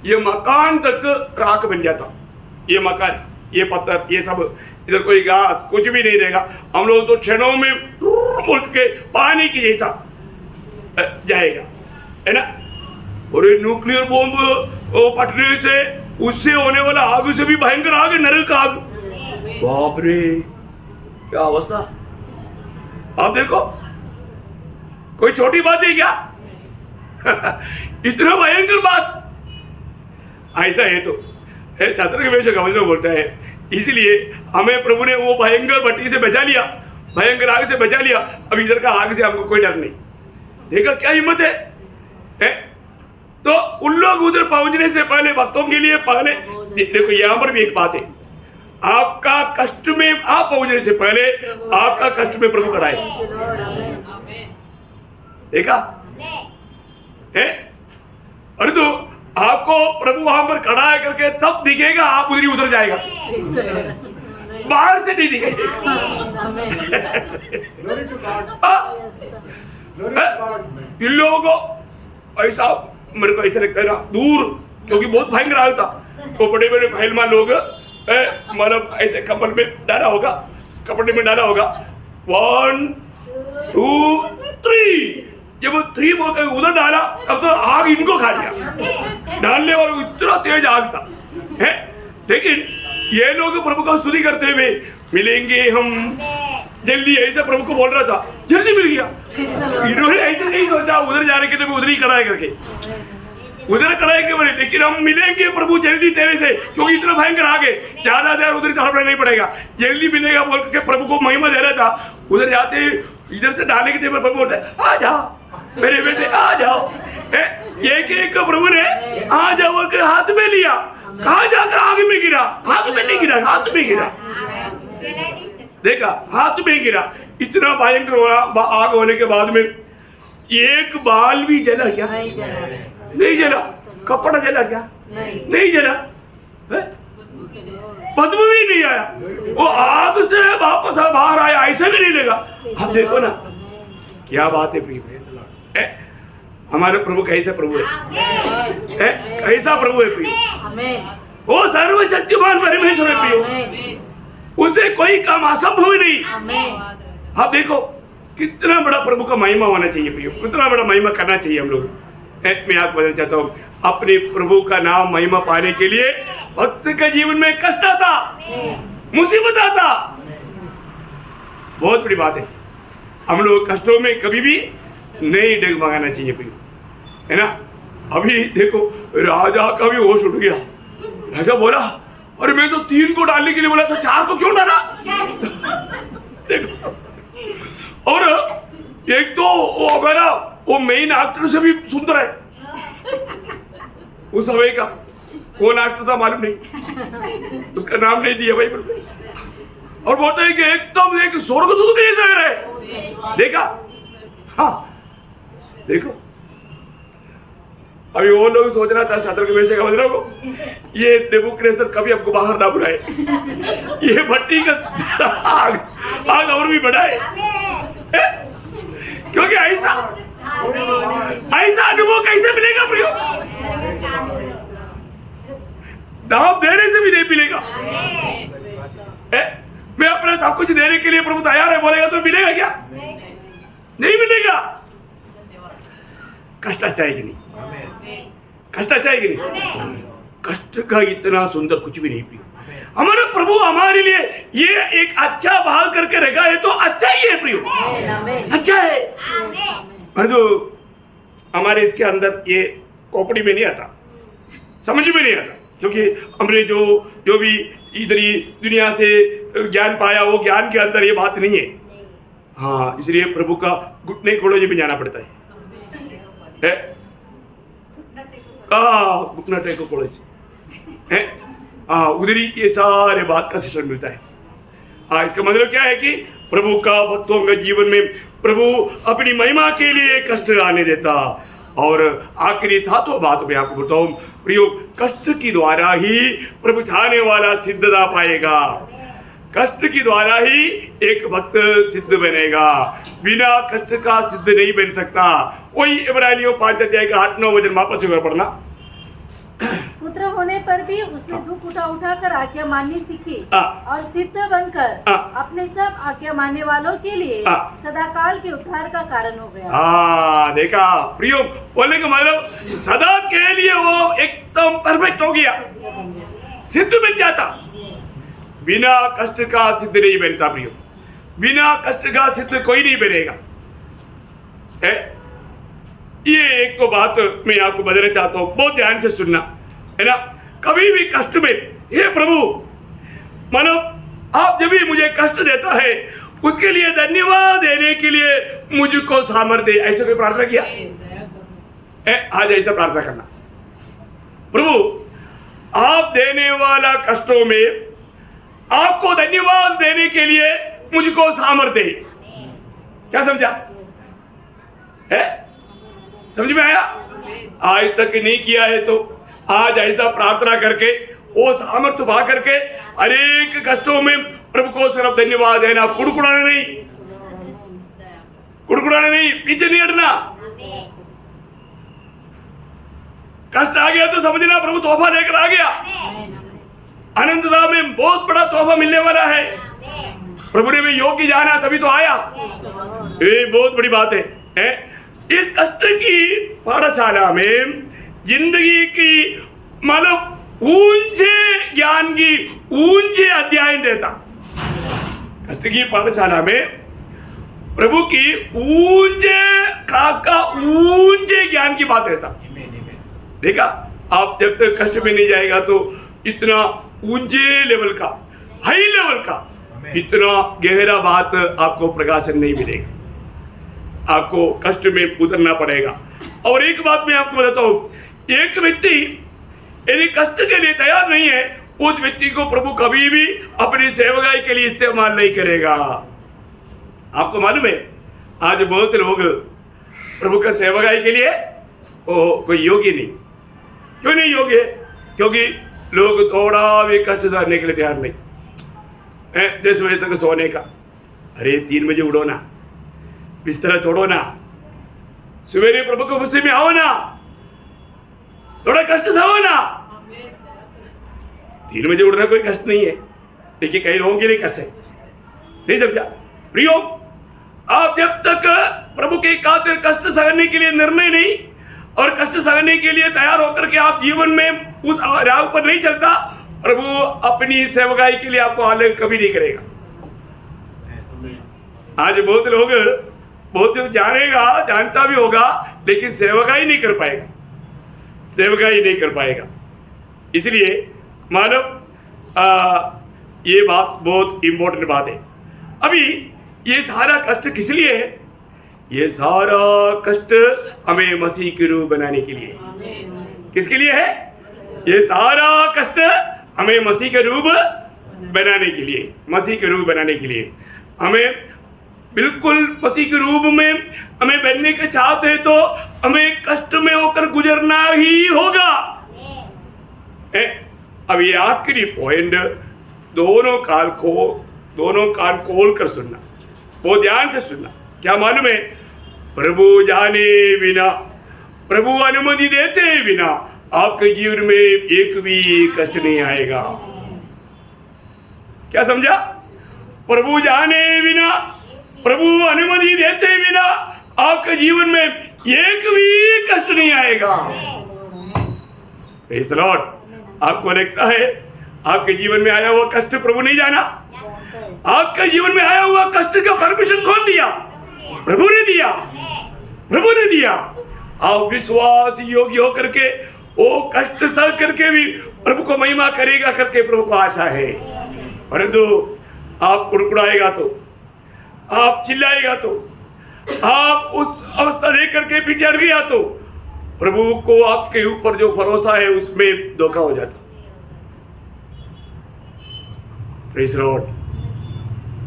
ये मकान तक राख बन जाता। ये मकान, ये पत्थर, ये सब, इधर कोई घास कुछ भी नहीं रहेगा। हम लोग तो क्षणों में मुल्क के पानी की जैसा जाएगा, है ना। और ये न्यूक्लियर बम फटने से उससे होने वाला आग से भी भयंकर आग है, नरक आग। बाप रे, क्या अवस्था। आप देखो, कोई छोटी बात है क्या? इतना भयंकर बात। ऐसा है तो शद्रक मेशक अबेदनगो बोलता है, इसलिए हमें प्रभु ने वो भयंकर भट्टी से बचा लिया, भयंकर आग से बचा लिया। अब इधर का आग से हमको कोई डर नहीं। देखा क्या हिम्मत है? तो उन लोग उधर पहुंचने से पहले भक्तों के लिए पहले देखो यहाँ पर भी एक बात है, आपका कष्ट में आप पहुंचने से पहले आपका कष्ट में प्रभु खड़ा है। देखा है? अरे तो आपको प्रभु वहां पर खड़ा है करके तब दिखेगा, आप उधर ही उतर जाएगा, बाहर से नहीं दिखाई इन लोगों को ऐसा, मेरे को ऐसा लगता है ना दूर, क्योंकि बहुत भयंकर आया था, तो बड़े बड़े पहलवान लोग मतलब ऐसे कपड़े में डाला होगा, कपड़े में डाला होगा 1 2 3, जब 3 बोलते उधर डाला तब तो आग इनको खा लिया, डालने वालों इतना तेज आग था है। लेकिन ये लोग प्रभु का स्तुति करते हुए मिलेंगे हम जल्दी, ऐसा प्रभु को बोल रहा था, जल्दी मिल गया। इन्होंने ऐसे नहीं सोचा उधर जाने के लिए उधर ही खड़ा है करके, उधर खड़ा है के बोले लेकिन हम मिलेंगे प्रभु जल्दी तेरे से, क्योंकि इतना भयंकर आगे ज्यादा देर उधर तड़पना नहीं पड़ेगा, जल्दी मिलेगा बोल के प्रभु को महिमा दे रहा था। उधर जाते इधर से डालने के टाइम प्रभु बोलते आ जाओ मेरे बेटे आ जाओ, एक एक प्रभु ने आ जाओ बोल के हाथ में लिया, कहा जाकर आग में गिरा, हाथ में नहीं गिरा, हाथ में गिरा, देखा हाथ में गिरा। इतना भयंकर आग होने के बाद में एक बाल भी जला क्या? नहीं जला। कपड़ा जला क्या? नहीं जला। बदबू भी नहीं आया, वो आग से वापस बाहर आया, ऐसा भी नहीं लगा। अब देखो ना क्या बात है प्रिय, हमारे प्रभु कैसा प्रभु है, कैसा प्रभु है प्रिय, वो सर्वशक्तिमान परमेश्वर है प्रिय, उसे कोई काम असंभव नहीं। अब देखो कितना बड़ा प्रभु का महिमा होना चाहिए प्रिय, कितना बड़ा महिमा करना चाहिए हम लोग। मैं आपको बताना चाहता हूँ, अपने प्रभु का नाम महिमा पाने के लिए भक्त के जीवन में कष्ट आता, मुसीबत आता, बहुत बड़ी बात है। हम लोग कष्टों में कभी भी नहीं डगमगाना चाहिए प्रिय, है ना। अभी देखो राजा का भी होश उठ गया, राजा बोला अरे मैं तो 3 को डालने के लिए बोला था, 4 को क्यों डाला? देखो, और एक तो वो हमारा वो मेन एक्टर से भी सुंदर है, उस समय का कौन एक्टर था मालूम नहीं, उसका नाम नहीं दिया भाई, और बोलते हैं कि एकदम एक स्वर्गदूत जैसा है। देखा, हाँ देखो, अभी वो लोग सोच रहा था शत्रु के वैसे का मतलब को ये नेबूकदनेस्सर कभी आपको बाहर ना बुलाए, ये भट्टी का आग और भी बढ़ाए, क्योंकि ऐसा अनुभव कैसे मिलेगा प्रियो? दाम देने से भी नहीं मिलेगा। मैं अपना सब कुछ देने के लिए प्रभु तैयार है बोलेगा तो मिलेगा क्या? नहीं मिलेगा। कष्ट अच्छा है कि नहीं? कष्ट अच्छा है कि नहीं? कष्ट का इतना सुंदर कुछ भी नहीं प्रियो। हमारा प्रभु हमारे लिए ये एक अच्छा भाग करके रखा है तो अच्छा ही है प्रियो, अच्छा है। पर तो हमारे इसके अंदर ये खोपड़ी में नहीं आता, समझ में नहीं आता, क्योंकि हमने जो भी इधर दुनिया से ज्ञान पाया वो ज्ञान के अंदर ये बात नहीं है। हाँ, इसलिए प्रभु का घुटने कॉलेज में जाना पड़ता है। घुटना टेको कॉलेज है, उधर ही ये सारे बात का शिक्षण मिलता है। हाँ, इसका मतलब क्या है कि प्रभु का भक्तों के जीवन में प्रभु अपनी महिमा के लिए कष्ट आने देता। और आखिरी 7वां बात मैं आपको बताऊं प्रियो, कष्ट की द्वारा ही प्रभु चाहने वाला सिद्धता पाएगा, कष्ट की द्वारा ही एक भक्त सिद्ध बनेगा, बिना कष्ट का सिद्ध नहीं बन सकता। वही इब्रानियों 5 अध्याय का 8-9 वचन वापस पढ़ना। पुत्र होने पर भी उसने दुख उठा कर आज्ञा माननी सीखी और सिद्ध बनकर अपने सब आज्ञा मानने वालों के लिए सदाकाल के उद्धार का कारण हो गया। देखा प्रियो, बोले कि मतलब सदा के लिए वो एकदम परफेक्ट हो गया, सिद्ध बन जाता। बिना कष्ट का सिद्ध नहीं बनता प्रियो, बिना कष्ट का सिद्ध कोई नहीं बनेगा। ये एक तो बात मैं आपको बताना चाहता हूँ, बहुत ध्यान से सुनना, है ना। कभी भी कष्ट में हे प्रभु, मानो आप जब भी मुझे कष्ट देता है उसके लिए धन्यवाद देने के लिए मुझको सामर्थ्य, ऐसे कोई प्रार्थना किया? आज ऐसा प्रार्थना करना। प्रभु आप देने वाला कष्टों में आपको धन्यवाद देने के लिए मुझको सामर्थ्य है। क्या समझा है? समझ में आया? आज तक नहीं किया है तो आज ऐसा प्रार्थना करके वो सामर्थ्य पा करके अनेक कष्टों में प्रभु को सिर्फ धन्यवाद देना, कुड़कुड़ाना नहीं, कुड़कुड़ाना नहीं, पीछे नहीं हटना। कष्ट आ गया तो समझना प्रभु तोहफा लेकर आ गया। अनंतता में बहुत बड़ा तोहफा मिलने वाला है। प्रभु ने भी योग्य जाना तभी तो आया। ये बहुत बड़ी बात है? इस कष्ट की पाठशाला में जिंदगी की मतलब ऊंचे ज्ञान की ऊंचे अध्याय रहता। कष्ट की पाठशाला में प्रभु की ऊंचे क्लास का ऊंचे ज्ञान की बात रहता। देखा, आप जब तक कष्ट में नहीं जाएगा तो इतना ऊंचे लेवल का, हाई लेवल का, इतना गहरा बात आपको प्रकाशन नहीं मिलेगा। आपको कष्ट में उतरना पड़ेगा। और एक बात मैं आपको बताता हूं, एक व्यक्ति यदि कष्ट के लिए तैयार नहीं है, उस व्यक्ति को प्रभु कभी भी अपनी सेवकाई के लिए इस्तेमाल नहीं करेगा। आपको मालूम है, आज बहुत लोग प्रभु का सेवकाई के लिए कोई योग्य नहीं। क्यों नहीं योग्य? क्योंकि लोग थोड़ा भी कष्ट सहने के लिए तैयार नहीं। 10 बजे तक सोने का, अरे 3 बजे उठो ना, बिस्तर छोड़ो ना, सवेरे प्रभु को गुस्से में आओ ना, थोड़ा कष्ट सहो ना। 3 बजे उठना कोई कष्ट नहीं है, लेकिन कई लोगों के लिए कष्ट है। नहीं समझा प्रियो? आप जब तक प्रभु के खातिर कष्ट सहने के लिए निर्णय नहीं और कष्ट सहने के लिए तैयार होकर के आप जीवन में उस राह पर नहीं चलता, प्रभु अपनी सेवकाई के लिए आपको आलेख कभी नहीं करेगा। आज बहुत लोग जानेगा, जानता भी होगा, लेकिन सेवकाई नहीं कर पाएगा, सेवकाई नहीं कर पाएगा। इसलिए मानव ये बात बहुत इंपॉर्टेंट बात है। अभी ये सारा कष्ट किस लिए है? ये सारा कष्ट हमें मसीह के रूप बनाने के लिए। किसके लिए है? ये सारा कष्ट हमें मसीह के रूप बनाने के लिए, मसीह के रूप बनाने के लिए। हमें बिल्कुल मसीह के रूप में हमें बनने के चाहते हैं तो हमें कष्ट में होकर गुजरना ही होगा। अब ये आखिरी पॉइंट, दोनों कान खोल कर सुनना, बहुत ध्यान से सुनना। क्या मालूम है? प्रभु जाने बिना, प्रभु अनुमति देते बिना आपके जीवन में एक भी कष्ट नहीं आएगा। क्या समझा? प्रभु जाने बिना, प्रभु अनुमति देते बिना आपके जीवन में एक भी कष्ट नहीं आएगा। Praise the Lord. आपको लगता है आपके जीवन में आया हुआ कष्ट प्रभु नहीं जाना? आपके जीवन में आया हुआ कष्ट का परमिशन कौन दिया? प्रभु ने दिया, प्रभु ने दिया। आप विश्वास योग्य होकर के वो कष्ट सह करके भी प्रभु को महिमा करेगा करके प्रभु को आशा है। परंतु आप कुड़कुड़ाएगा तो, आप चिल्लाएगा तो, आप उस अवस्था देख करके पीछे हट गया तो प्रभु को आपके ऊपर जो भरोसा है उसमें धोखा हो जाता। Praise the Lord.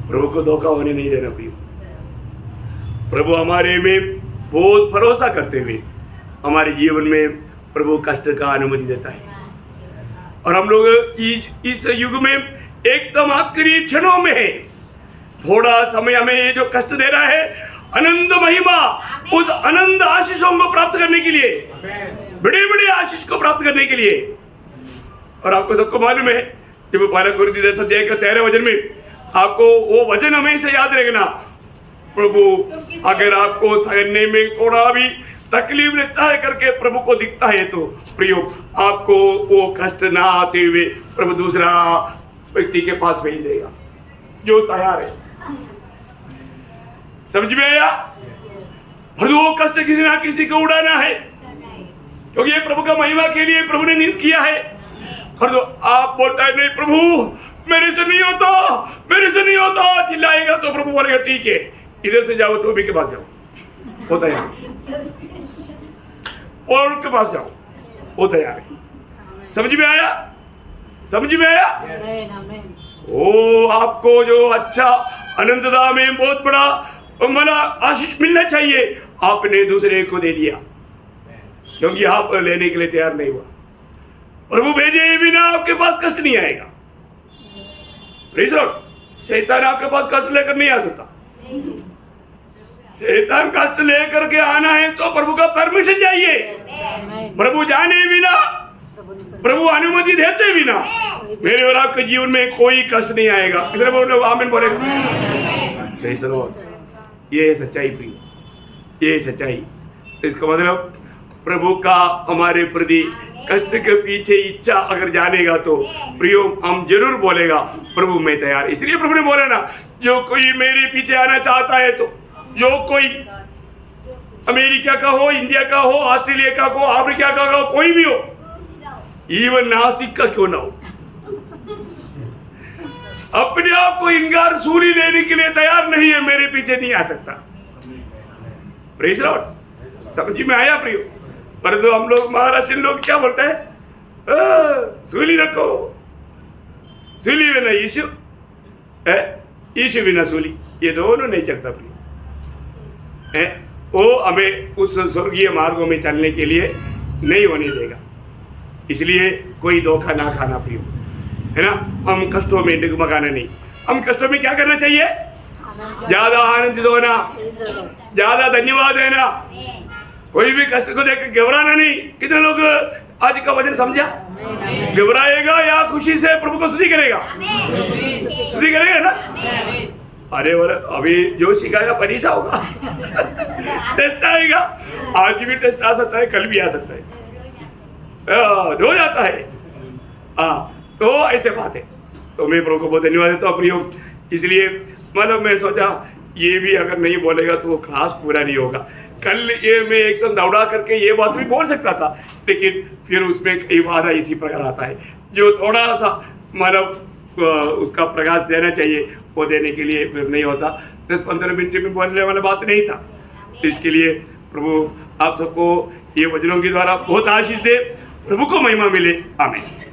प्रभु को धोखा होने नहीं देना प्रिय। प्रभु हमारे में बहुत भरोसा करते हुए हमारे जीवन में प्रभु कष्ट का अनुमति देता है। और हम लोग इस युग में एकदम आखिरी क्षणों में है। थोड़ा समय हमें ये जो कष्ट दे रहा है, अनंत महिमा, उस अनंत आशीषों को प्राप्त करने के लिए, बड़े बड़े आशीष को प्राप्त करने के लिए। और आपको सबको मालूम है, जब पहला कोरिन्थियों 10:13 वचन में आपको वो वचन हमेशा याद रखना। प्रभु अगर आपको सहने में थोड़ा भी तकलीफ लेता है करके प्रभु को दिखता है तो प्रियो आपको वो कष्ट ना आते हुए प्रभु दूसरा व्यक्ति के पास भेज देगा जो तैयार है। समझ में आया? और वो कष्ट किसी ना किसी को उड़ाना है, क्योंकि ये प्रभु का महिमा के लिए प्रभु ने नियुक्त किया है। और तो आप बोलता है नहीं प्रभु मेरे से नहीं होता, मेरे से नहीं होता, चिल्लाएगा तो प्रभु बोलेगा ठीक है इधर से जाओ, टोबी के पास जाओ, वो तैयार, और उनके पास जाओ, वो तैयार है। समझ में आया? समझ में आया? आमेन, आमेन। ओ आपको जो अच्छा अनंतता में बहुत बड़ा मना आशीष मिलना चाहिए, आपने दूसरे को दे दिया क्योंकि आप लेने के लिए तैयार नहीं हुआ। प्रभु भेजे बिना आपके पास कष्ट नहीं आएगा। Praise Lord. शैतान आपके पास कष्ट लेकर नहीं आ सकता। शैतान कष्ट लेकर के आना है तो प्रभु का परमिशन चाहिए। प्रभु जाने बिना, प्रभु अनुमति देते बिना मेरे और आपके जीवन में कोई कष्ट नहीं आएगा। कितने बोले आमीन बोलेगा? Praise Lord. ये सच्चाई प्रिय, ये सच्चाई। इसका मतलब प्रभु का हमारे प्रति कष्ट के पीछे इच्छा अगर जानेगा तो प्रियो हम जरूर बोलेगा प्रभु मैं तैयार। इसलिए प्रभु ने बोला ना, जो कोई मेरे पीछे आना चाहता है, तो जो कोई अमेरिका का हो, इंडिया का हो, ऑस्ट्रेलिया का हो, अफ्रीका का हो, कोई भी हो, इवन नासिक का क्यों ना हो, अपने आप को इंकार सूली लेने के लिए तैयार नहीं है, मेरे पीछे नहीं आ सकता। Praise Lord. समझ में आया प्रियो? परंतु हम लोग महाराष्ट्र लोग क्या बोलते हैं? सूली रखो, सूली बिना यीशु, यीशु बिना सूली, ये दोनों नहीं चलता प्रियो। वो हमें उस स्वर्गीय मार्गों में चलने के लिए नहीं होने देगा। इसलिए कोई धोखा ना खाना प्रियो, है ना? हम कष्टों में डगमगाना नहीं। हम कष्टों में क्या करना चाहिए? ज्यादा आनंदित होना, ज्यादा धन्यवाद देना, कोई भी कष्ट को देख घबराना नहीं। कितने लोग आज का वचन समझा? घबराएगा या खुशी से प्रभु को स्तुति करेगा? स्तुति करेगा ना? अरे बोले अभी जो सिखाया परीक्षा होगा टेस्ट आएगा। आज भी टेस्ट आ सकता है, कल भी आ सकता है, हो जाता है। तो ऐसे बात है। तो मैं प्रभु को बहुत धन्यवाद देता हूँ प्रियो। इसलिए मतलब मैं सोचा ये भी अगर नहीं बोलेगा तो क्लास पूरा नहीं होगा। कल ये मैं एकदम दौड़ा करके ये बात भी बोल सकता था, लेकिन फिर उसमें कई बार इसी प्रकार आता है जो थोड़ा सा मतलब उसका प्रकाश देना चाहिए, वो देने के लिए फिर नहीं होता। 10-15 मिनट में बोलने वाला बात नहीं था। इसके लिए प्रभु आप सबको ये वचनों के द्वारा बहुत आशीष दे। प्रभु को महिमा मिले। आमीन।